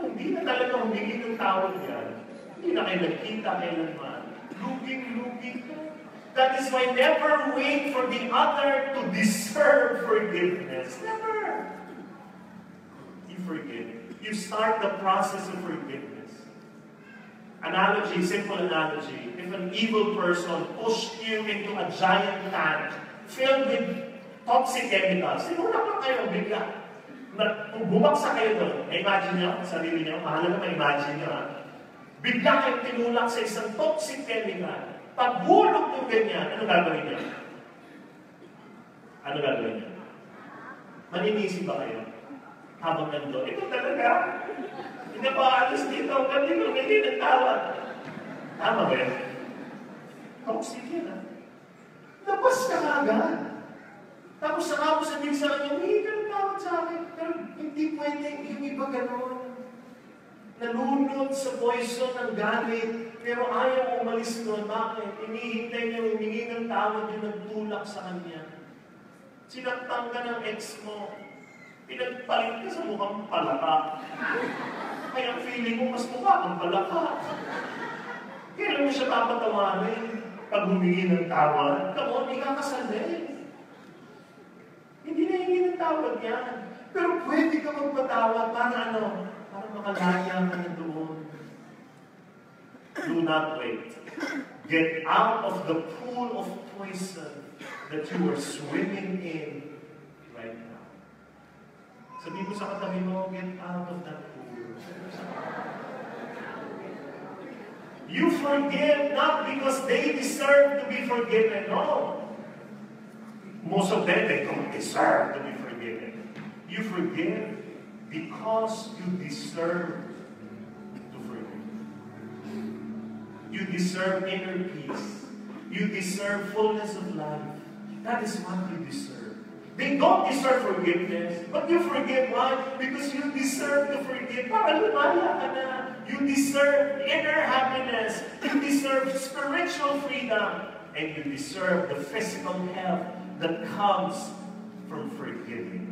Hindi na talaga humingi ng tawad yan. Hindi na kayo nagkita kailanman. Luging-lugi ka. That is why never wait for the other to deserve forgiveness. Never. You forgive. You start the process of forgiveness. Analogy, simple analogy. If an evil person pushed you into a giant tank filled with toxic chemicals, sinula pa kayo bigla. Kung bumagsak kayo doon, imagine nyo, sarili nyo, mahalaga ma-imagine nyo, ha? Bigla kayong tinulak sa isang toxic chemical. Paghulog yung ganyan, ano gagawin nyo? Ano gagawin nyo? Maninisi ba kayo? Habang nandun, ito talaga. Hindi pa alas dito, kasi kung hindi ng tawad. Tama ba yan? Toxic yan, ha? Labas ka agad. Tapos saka mo sabihin sa kanya, hindi ka ng tawad sa akin. Pero hindi pwede yung iba gano'n. Nalunod sa poison ng galit, pero ayaw umalis doon. Bakit? Inihintay niya humingi ng tawad yung nagtulak sa kanya. Sinaktan ka ng ex mo. Pinagpalit ka sa mukhang palaka. Kaya feeling mo mas mukha kang palaka. Kailan mo siya papatawarin pag humingi ng tawad? Come on, ikakasal din. Hindi na hingi ng tawad yan. Pero pwede ka magpatawad para ano? Para makalaya ka na doon. Do not wait. Get out of the pool of poison that you are swimming in right now. Sabi mo sa katabi mo, get out of that pool. You forgive not because they deserve to be forgiven. No. Most of them, they don't deserve to be forgiven. You forgive because you deserve to forgive. You deserve inner peace. You deserve fullness of life. That is what you deserve. They don't deserve forgiveness, but you forgive. Why? Because you deserve to forgive. Para lumaya ka na. You deserve inner happiness. You deserve spiritual freedom. And you deserve the physical health that comes from forgiving.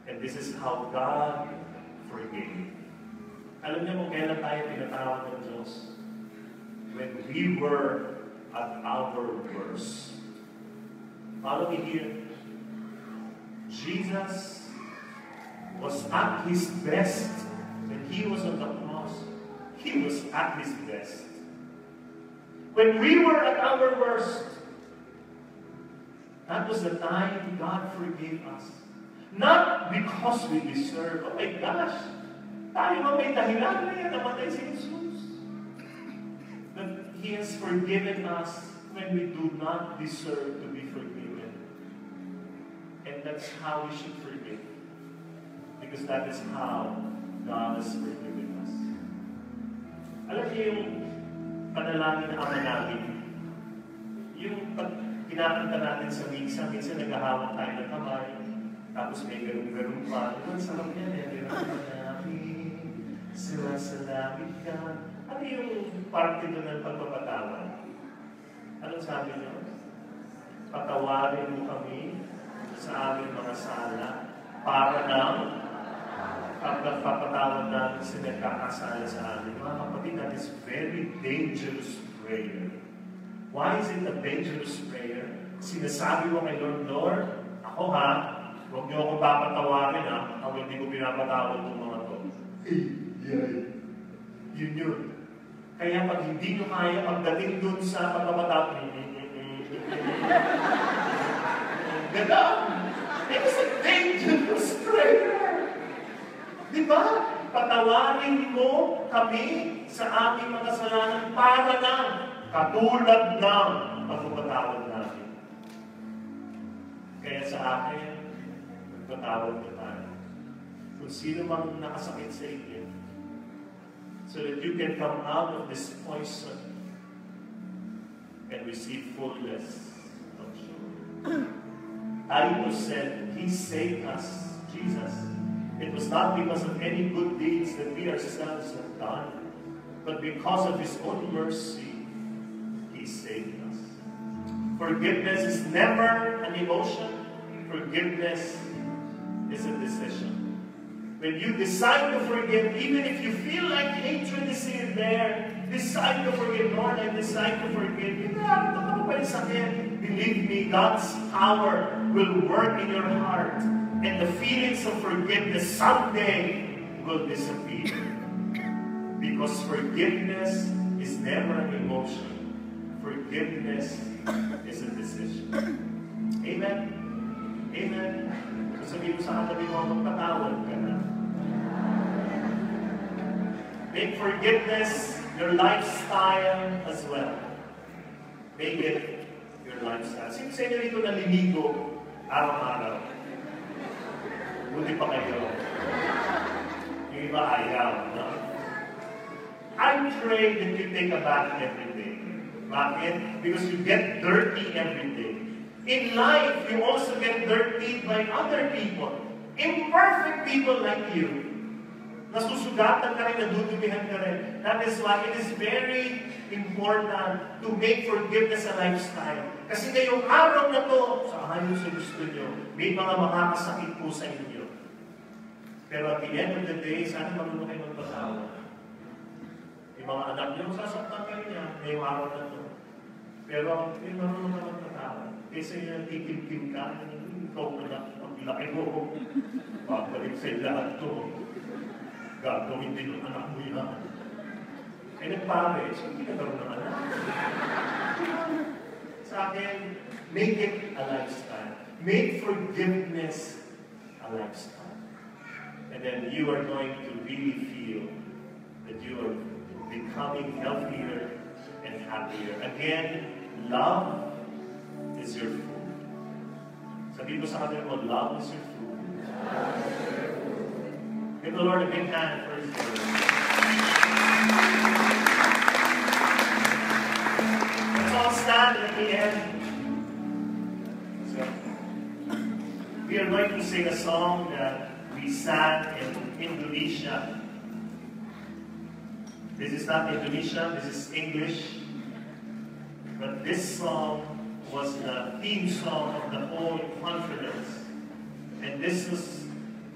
And this is how God forgave. Alam niyo kung kailan tayo pinatawad ng Diyos? When we were at our worst. Follow me here. Jesus was at his best when he was on the cross. He was at his best. When we were at our worst, that was the time God forgave us. Not because we deserve. Oh my gosh! Tayo ba may dahilan na yan namatay si Jesus? But He has forgiven us when we do not deserve to be forgiven. And that's how we should forgive. Because that is how God has forgiven us. Alam niyo yung panalangin na Ama namin, yung kinakanta natin sa misa, minsan naghahawak tayo ng kamay, Tapos may ganun-ganun pa. Ang sarap yan eh. Sila sa langit ka. Ano yung parte doon ng pagpapatawad? Anong sabi niyo? Patawarin mo kami sa aming mga sala para nang pagpapatawad namin sa nagkakasala sa amin. Mga kapatid, that is very dangerous prayer. Why is it a dangerous prayer? Sinasabi mo kay Lord, Lord, ako ha, huwag niyo ako papatawarin ha, ako hindi ko pinapatawad ng mga to. Yun yun. Kaya pag hindi nyo kaya, pagdating dun sa pagpapatawad, ganda! It is a dangerous prayer. Diba? Patawarin mo kami sa aming mga kasalanan para lang katulad ng pagpapatawad natin. Kaya sa akin, magpatawad ka tayo. Kung sino mang nakasakit sa inyo, so that you can come out of this poison and receive fullness of joy. Titus said, He saved us, Jesus. It was not because of any good deeds that we ourselves have done, but because of His own mercy, He saved us. Forgiveness is never an emotion. Forgiveness is a decision. When you decide to forgive, even if you feel like hatred is in there, decide to forgive. Lord, I decide to forgive. Believe me, God's power will work in your heart. And the feelings of forgiveness someday will disappear. Because forgiveness is never an emotion. Forgiveness is a decision. Amen? Amen? Sabihin mo sa katabi mo, magpatawad ka na. Make forgiveness your lifestyle as well. Make it your lifestyle. Sino sa inyo rito naliligo araw-araw? Buti pa kayo. Yung iba ayaw, no? I pray that you take a bath every day. Bakit? Because you get dirty every day. In life, you also get dirty by other people. Imperfect people like you. Nasusugatan ka rin, nadudumihan ka rin. That is why it is very important to make forgiveness a lifestyle. Kasi ngayong araw na to, sa ayon sa gusto nyo, may mga makakasakit po sa inyo. Pero at the end of the day, sana marunong kayo magpatawad. Yung mga anak nyo, sasaktan kayo niya ngayong araw na to. Pero marunong ka magpatawad. Kasi yung tikim-kim ka, ikaw na lang, paglaki mo, babalik sa lahat to. Gagawin din yung anak mo yan. Eh, nagpare, so hindi nagkaroon ng anak. Sa akin, make it a lifestyle. Make forgiveness a lifestyle. And then you are going to really feel that you are becoming healthier and happier. Again, love is your food. Sabihin mo sa kanila mo, love is your food. Give the Lord a big hand for His word. Let's all stand at the end. So, we are going to sing a song that we sang in Indonesia. This is not Indonesia, this is English. But this song was the theme song of the whole conference. And this was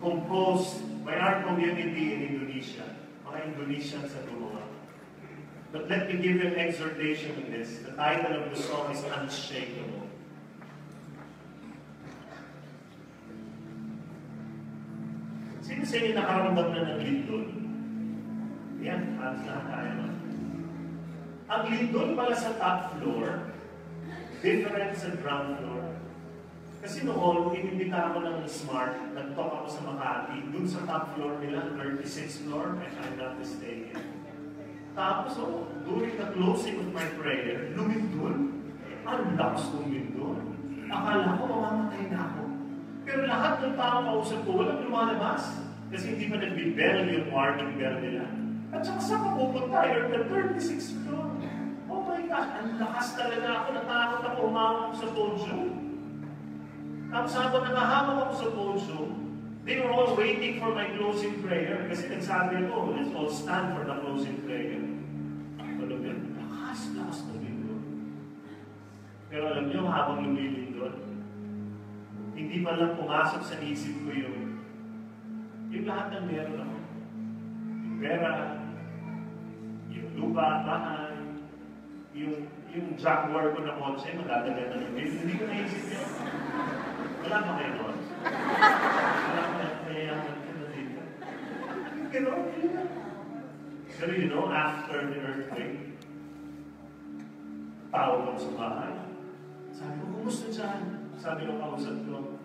composed by our community in Indonesia. Mga Indonesians sa gumawa. But let me give you an exhortation in this. The title of the song is Unshakable. Sino sa inyo nakaramdam na ng lindol? Yan, halos lahat tayo. Ang lindol pala sa top floor, different sa ground floor. Kasi noon, inimbita ako ng Smart, nag-talk ako sa Makati, dun sa top floor nila, 36th floor, if I'm not mistaken. Tapos, during the closing of my prayer, lumindol. Ang lakas lumindol. Akala ko, mamamatay na ako. Pero lahat ng tao kausap ko, walang lumalabas. Kasi hindi pa nag-bell yung warning bell nila. At saka saan ka pupunta? You're the 36th floor. Oh my gosh, ang lakas talaga ako. Natakot ako umawag sa podium. Tapos habang nakahawak ako sa podium, they were all waiting for my closing prayer. Kasi nagsabi ako, let's all stand for the closing prayer. Alam niyo, lakas ng lindol. Pero alam niyo, habang lumilindol, hindi pa lang pumasok sa isip ko yung lahat ng meron ako. Yung pera, yung lupa, bahay, yung Jaguar ko na kotse, magdadagan na lumil. Hindi ko naisip yun. Wala pa kayo doon. Wala pa kayayaman ko na dito. Pero you know, after the earthquake, tawag ako sa bahay. Sabi ko, kumusta dyan? Sabi ng kausap ko,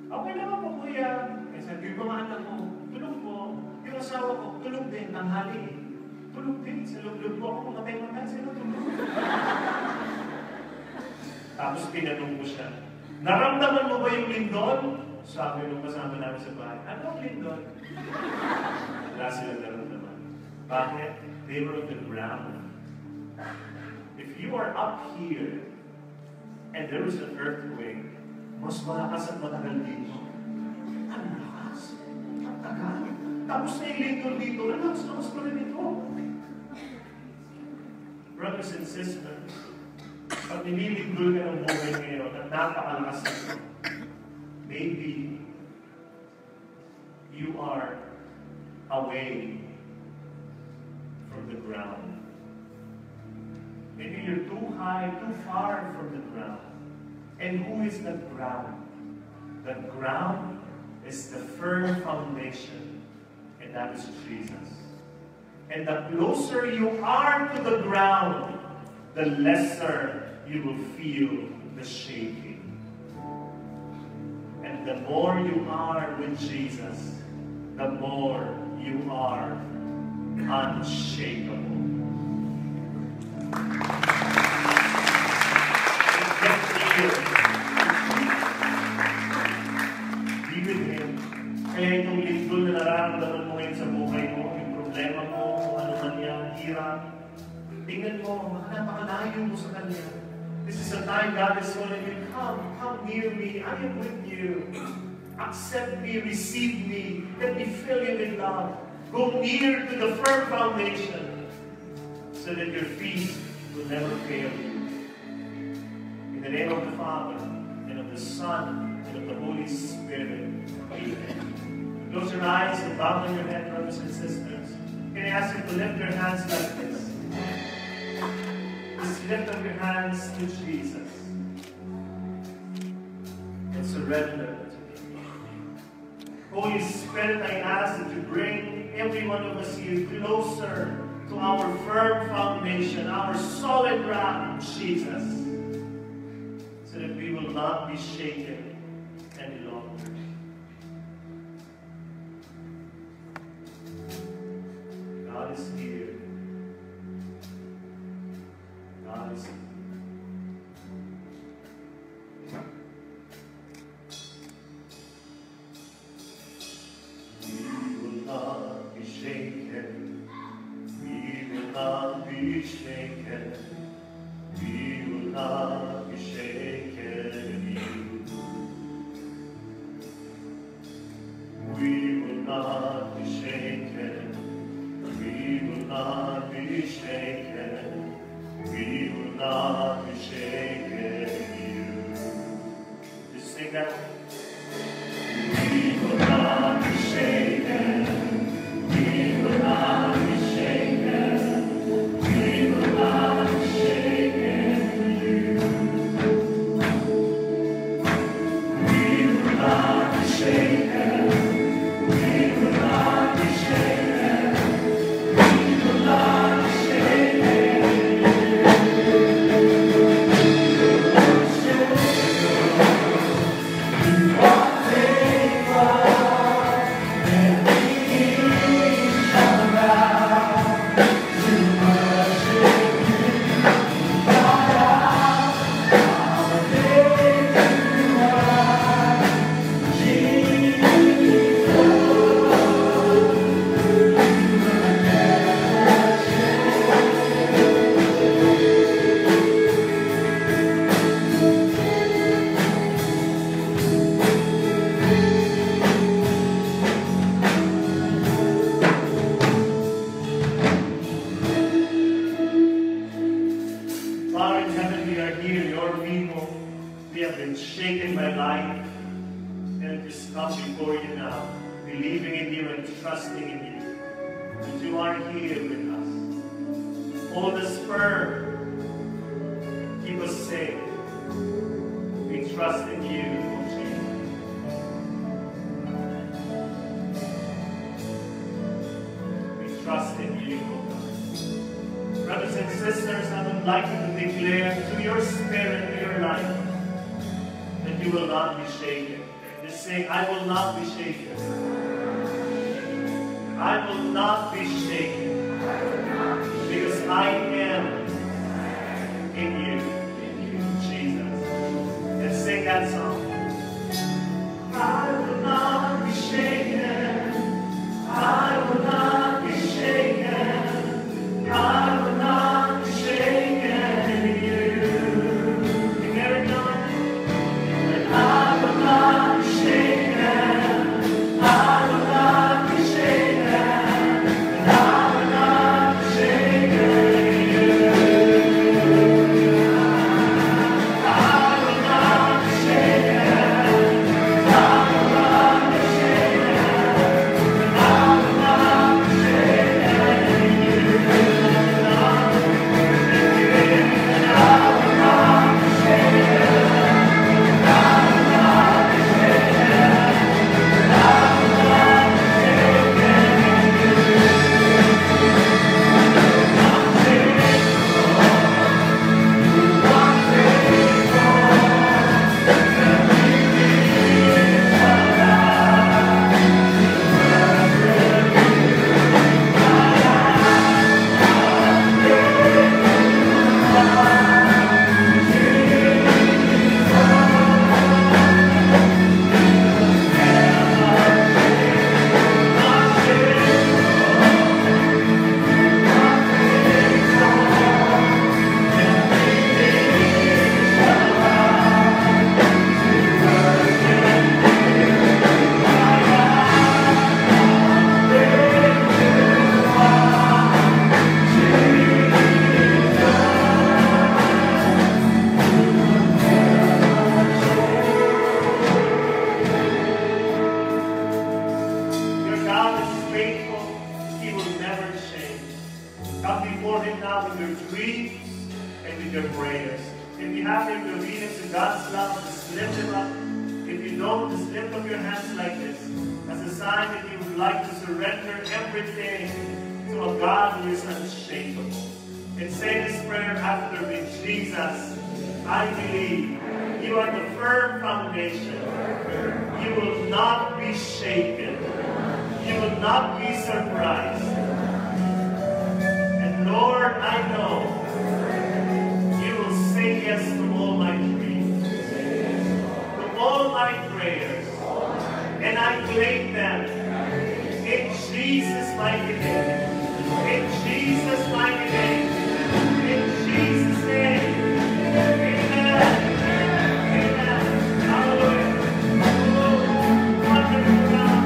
okay naman po, kuya. Eh, sabi ko, mga anak ko, tulog po. Yung asawa ko, tulog din, tanghali. Tulog din, sa loob-loob po ako, matay-matay, sila tulog. Tapos pinanong ko siya, naramdaman mo ba yung lindol? Sabi nung kasama namin sa bahay, ano ang lindol? Wala sila naramdaman. Bakit? They were on the ground. If you are up here, and there is an earthquake, mas malakas at matagal dito. Ang lakas. Ang tagal. Tapos na yung lindol dito. Ang lakas pa rin ito. Brothers and sisters, pag nililindol ka ng buhay ngayon at napakalakas nito, maybe you are away from the ground. Maybe you're too high, too far from the ground. And who is the ground? The ground is the firm foundation, and that is Jesus. And the closer you are to the ground, the lesser you will feel the shaking. And the more you are with Jesus, the more you are unshakable. Be with Him. Kaya itong lindol na nararamdaman mo ngayon sa buhay mo, yung problema mo, kung ano man yan, hirap, tingnan mo, napakalayo mo sa Kanya. This is a time God is calling you, come near me, I am with you. Accept me, receive me, let me fill you with love. Go near to the firm foundation so that your feet will never fail you. In the name of the Father, and of the Son, and of the Holy Spirit, amen. Close your eyes and bow down your head, brothers and sisters. Can I ask you to lift your hands like this? Just lift up your hands to Jesus and surrender to Him. Holy Spirit, I ask that you bring every one of us here closer to our firm foundation, our solid rock, Jesus, so that we will not be shaken any longer. God is here. God is here. We will not be shaken. We will not be shaken. We will not be shaken in you. We will not be shaken. We will not be shaken. We will not be shaken in you. Just sing that. We will not be shaken. We will not be shaken. We will not be shaken in you. We will not be shaken. We will not be shaken. We will not be shaken. We life, and just come before you now, believing in you and trusting in you, that you are here with us. Hold us firm. Keep us safe. We trust in you, O Jesus. We trust in you, O God. Brothers and sisters, I would like you to declare to your spirit, to your life, that you will not be shaken. Just say, I will not be shaken. I will not be shaken. Because I am in you, Jesus. Let's sing that song. I will not be shaken. I will not be shaken. I will not be shaken in you. Declare it now. And I will not be shaken. I will not be shaken. And I will not be shaken in you. I will not be shaken. I will not be shaken. And I will not be shaken in you. Your God is faithful. He will never change. Come before Him now with your dreams and with your prayers. If you have Him to lead us in God's love, just lift Him up. If you don't, just lift up your hands like this as a sign that you would like to surrender everything to a God who is unshakable. And say this prayer after me. Jesus, I believe you are the firm foundation. You will not be shaken. You will not be surprised. And Lord, I know you will say yes to all my dreams, to all my prayers, and I claim them in Jesus' mighty name. In Jesus' mighty name. In Jesus' name. Amen. Amen. Hallelujah. Oh, wonderful God.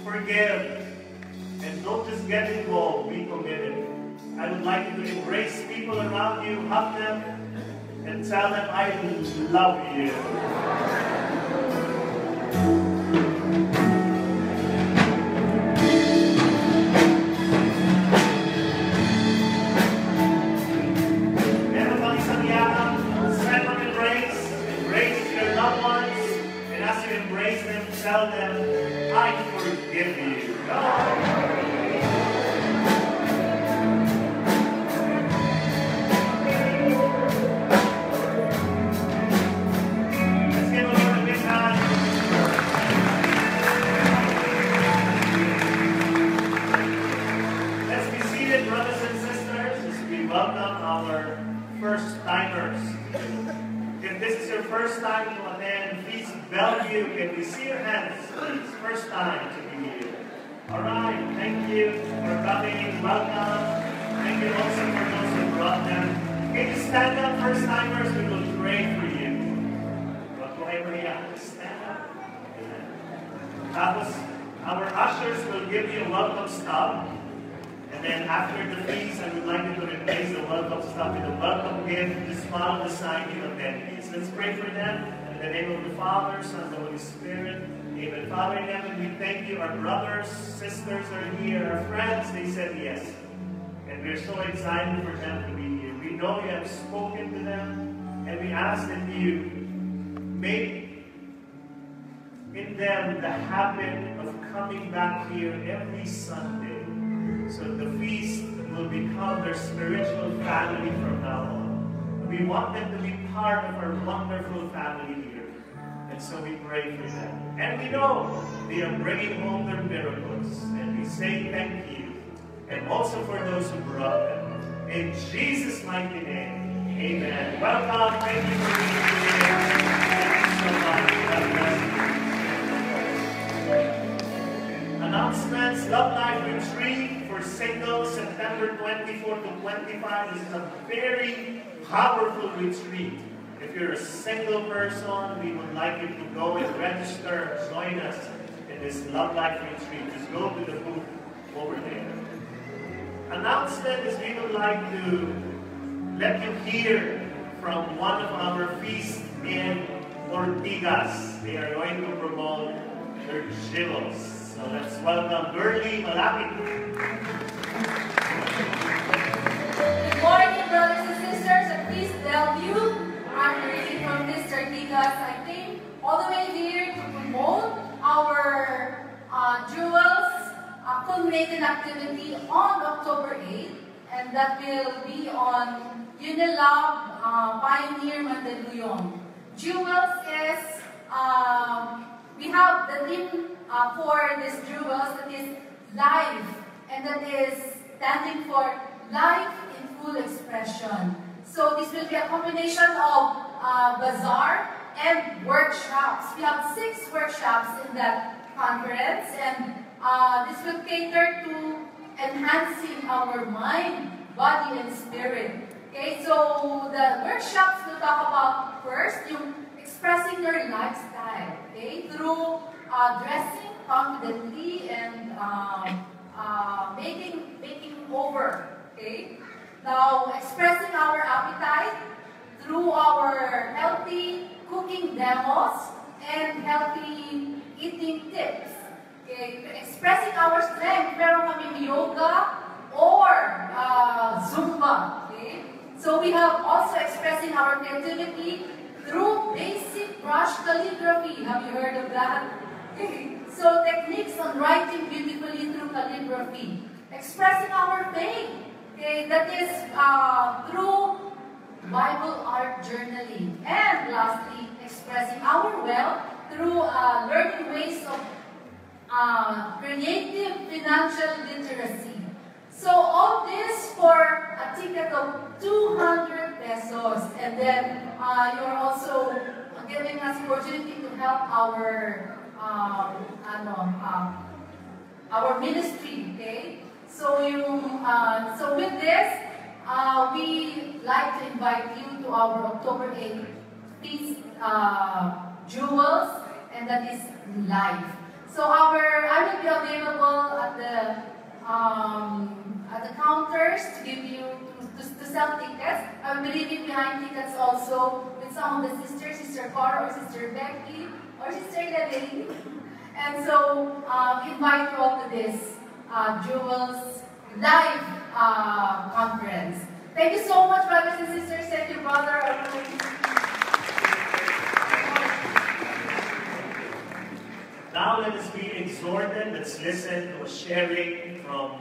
Forgive. And don't just get involved, be committed. I would like you to embrace people around you, hug them, and tell them, I love you. Meron bang isang yakap? Send them embrace. Embrace your loved ones. And as you embrace them, tell them, I forgive you. Go on. If this is your first time to attend Feast Bellevue, can we see your hands, please? First time to be here. Alright, thank you for coming. Welcome. Thank you also for those who brought them. Can you stand up, first timers? We will pray for you. Stand up. Tapos, our ushers will give you a welcome stop. And then after the feast, I would like you to replace the welcome stuff with a welcome gift. Just follow the sign in attendees. Let's pray for them. In the name of the Father, Son, and the Holy Spirit. Amen. Father in heaven, we thank you. Our brothers, sisters are here. Our friends, they said yes. And we're so excited for them to be here. We know you have spoken to them. And we ask that you make in them the habit of coming back here every Sunday. So the feast will become their spiritual family from now on. We want them to be part of our wonderful family here. And so we pray for them. And we know they are bringing home their miracles. And we say thank you. And also for those who brought them. In Jesus' mighty name, amen. Welcome. Thank you for being here. Thank you so much. God bless you. Announcements, Love Life Retreat for singles, September 24 to 25. This is a very powerful retreat. If you're a single person, we would like you to go and register, join us in this Love Life Retreat. Just go to the booth over there. Announcement is we would like to let you hear from one of our feasts in Ortigas. They are going to promote their jewels. So let's welcome Burley Malapit. Good morning, brothers and sisters at Feast Bellevue. I'm really from this Ortigas. I came all the way here to promote our jewels culminating activity on October 8th, and that will be on Unilab Pioneer Mandaluyong. Jewels is we have the theme for this jewels that is life, and that is standing for life in full expression. So this will be a combination of bazaar and workshops. We have 6 workshops in that conference, and this will cater to enhancing our mind, body, and spirit. Okay, so the workshops will talk about first yung expressing your lifestyle, okay, through dressing confidently and making over, okay. Now, expressing our appetite through our healthy cooking demos and healthy eating tips. Okay, expressing our strength, meron kami yoga or Zumba. Okay, so we have also expressing our creativity through basic brush calligraphy. Have you heard of that? Okay. So techniques on writing beautifully through calligraphy. Expressing our faith. Okay, that is through Bible art journaling. And lastly, expressing our wealth through learning ways of creative financial literacy. So all this for a ticket of 200 pesos. And then you're also giving us opportunity to help our ministry, okay? So so with this, we like to invite you to our October 8th Feast Jewels, and that is live. So I will be available at the the counters to give you to sell tickets. I'm leaving behind tickets also with some of the sisters, Sister Cora or Sister Becky or Sister Lily. And so invite you all to this Jewels live conference. Thank you so much, brothers and sisters. Thank you, brother. Now let us be exhorted. Let's listen to a sharing from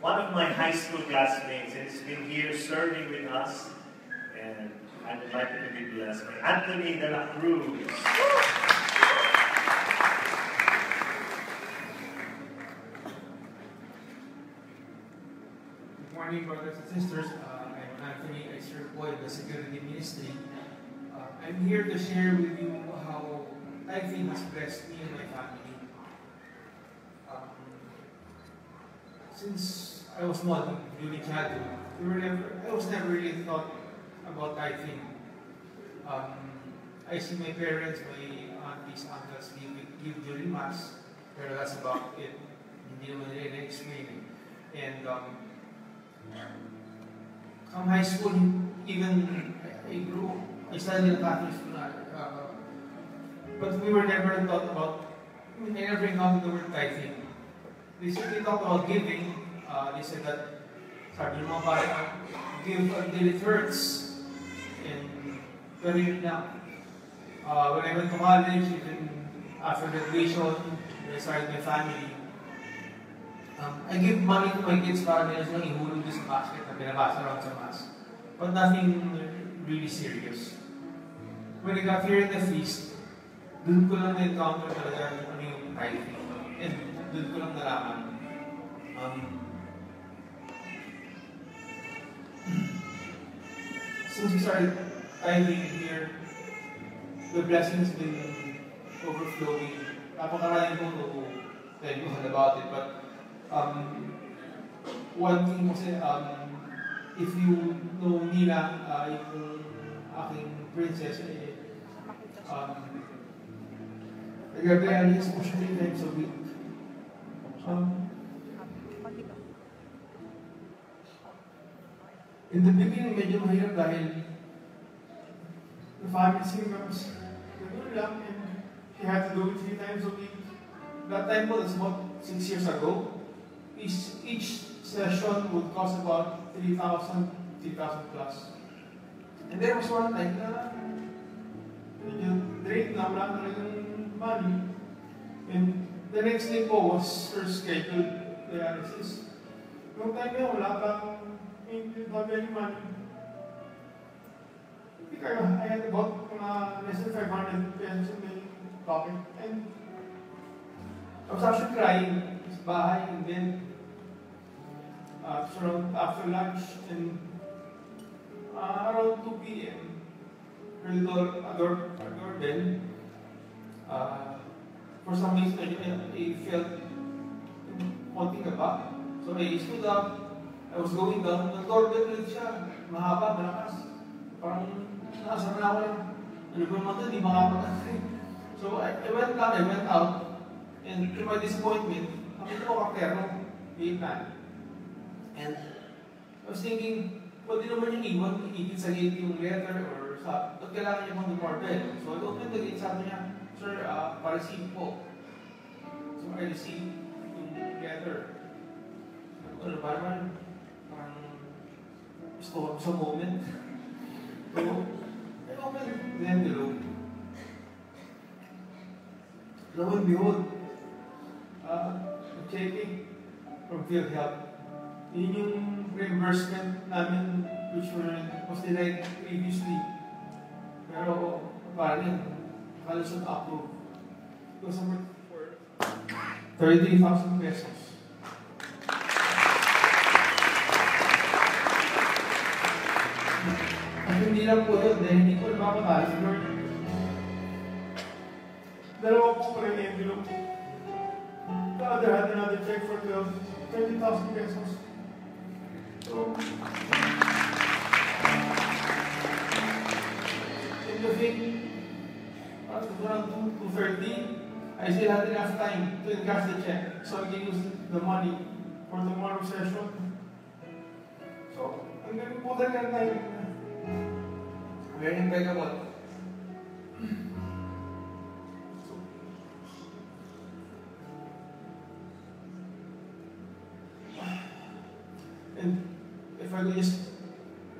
one of my high school classmates. And he's been here serving with us. And I'm delighted to be blessed by Anthony de la Cruz. Good morning, brothers and sisters. I'm Anthony. I serve in the security ministry. I'm here to share with you how tithing has blessed me and my family. Since I was small, during childhood, I was never really thought about tithing. I see my parents, my aunties, uncles give during Mass, pero that's about it. Hindi naman nila explain it. And come high school, even I studied in a Catholic school, but we were never taught about, I never encountered the word tithing. They simply talked about giving. They said that, sabi ng mga bata, give until it hurts. And pero yun na. When I went to college, even after graduation, when I started my family, I give money to my kids para nila silang ihulog sa basket na binabasa lang sa Mass. But nothing really serious. When I got here in the feast, doon ko lang na-encounter talaga ano yung tithing. And doon ko lang nalaman. Since we started tithing here, the blessing has been overflowing. Napakarami ko to tell you all about it. But one thing kasi, if you know Nina, yung aking princess, nag-realize ko siya 3 times a week. In the beginning, medyo mahirap dahil the family singers, gano'n lang, and she had to do it 3 times a week. That time po, that's about 6 years ago. Each session would cost about 3,000 plus. And there was one time na medyo drained na wala talagang money. And the next day po was her scheduled dialysis. Noong time na wala pang hindi any money. I had about less than 500 pesos in my pocket. And I was actually crying sa bahay, and then after lunch, and around 2 p.m., her doorbell, for some reason, I felt wanting a back. So I stood up, I was going down, nag-doorbell ulit siya, mahaba, malakas. Parang nakasar na ako lang. Ano ba naman doon, di makapag-antay. So I went out, and to my disappointment, kami ito kakero, Vietnam. And I was thinking, pwede naman yung iwan, iikit sa gate yung letter, or sa, ba't kailangan niya pang doorbell? So I opened the gate, sabi niya, sir, pa-receive po. So I received yung letter. Ano ba naman, gusto ko sa moment. So, I opened the envelope. Lo and behold, checking from PhilHealth. Yun yung reimbursement namin which was denied previously. Pero parang kalusot approve. It was for 33,000 pesos. At hindi lang po yun, dahil hindi ko napapatalo si Lord. Dalawa po pa rin envelope. The other had another check for 30,000 pesos. So, in the thing, around 2:30, I still had enough time to encash the check, so I can use the money for tomorrow's session. Ang nalimutan na tayo. Very impeccable. And if I could just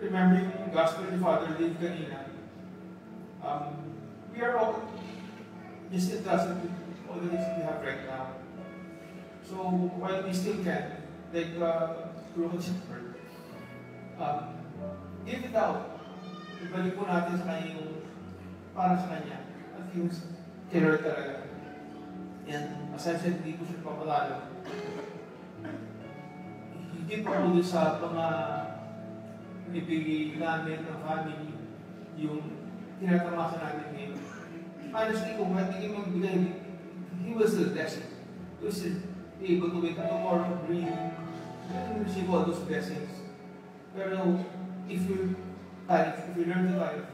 remember yung gospel ni Father Dave kanina, we are all just entrusted with all the things we have right now. So while we still can, like Broken Shepherd, give it out. Ibalik po natin sa kanya yung para sa kanya at yung kay Lord talaga. And as I said, hindi ko siya papalalo. Hindi po po sa mga nibigay namin ng family yung tinatamasa natin ngayon. Honestly, kung hindi kayo magbigay, He was still blessed. He was still able to wake up tomorrow, breathe, and receive all those blessings. Pero if you learn to tithe,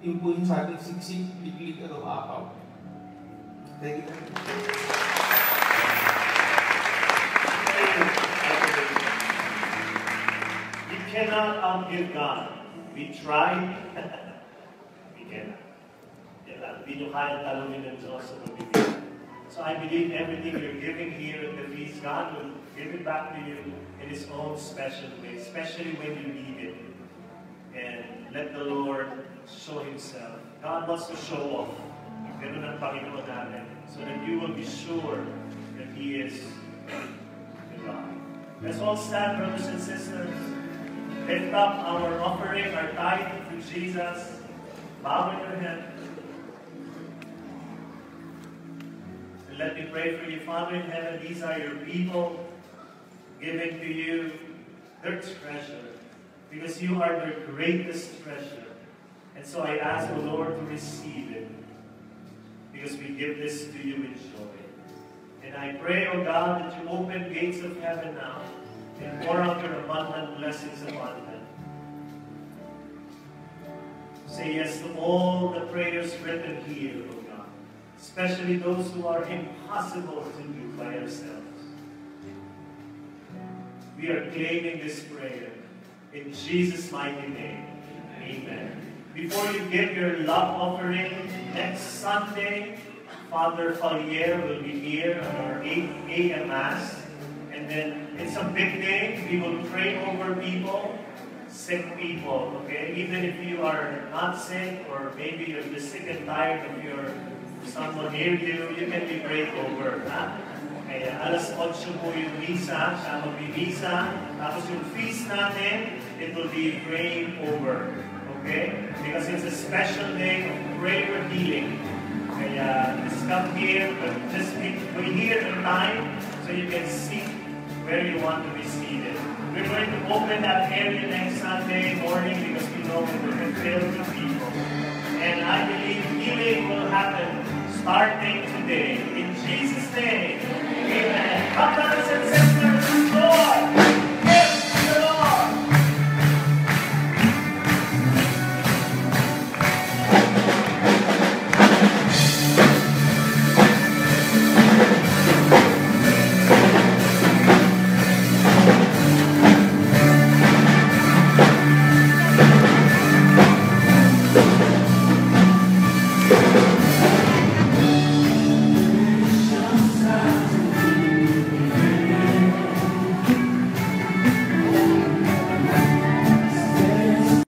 yung po yung sabi, siksik, biglig, apaw. Thank you. You cannot outgive God. We tried. We cannot. Hindi nyo kaya talunin ng Diyos sa pagbibigay. So I believe everything you're giving here at the feast, God will give it back to you in His own special way, especially when you need it. And let the Lord show Himself. God wants to show off. Ganun ang Panginoon natin. So that you will be sure that He is the God. Let's all stand, brothers and sisters. Lift up our offering, our tithe to Jesus. Bow in your head. And let me pray for you. Father in heaven, these are your people giving to you their treasure, because you are their greatest treasure. And so I ask the Lord to receive it, because we give this to you with joy. And I pray, O God, that you open gates of heaven now and pour out your abundant blessings upon them. Say yes to all the prayers written here, O God, especially those who are impossible to do by ourselves. We are claiming this prayer in Jesus' mighty name. Amen. Before you give your love offering, next Sunday, Father Fallier will be here on our 8 a.m. Mass. And then it's a big day. We will pray over people, sick people, okay? Even if you are not sick, or maybe you're just sick and tired of someone near you, you can be prayed over. Ha? Kaya alas 8 po yung misa, siya mag-misa. Tapos yung feast natin, it will be praying over. Okay? Because it's a special day of prayer healing. Kaya just come here, but just be here in time so you can see where you want to receive it. We're going to open that area next Sunday morning because we know it will be filled with people. And I believe healing will happen starting today. In Jesus' name, amen.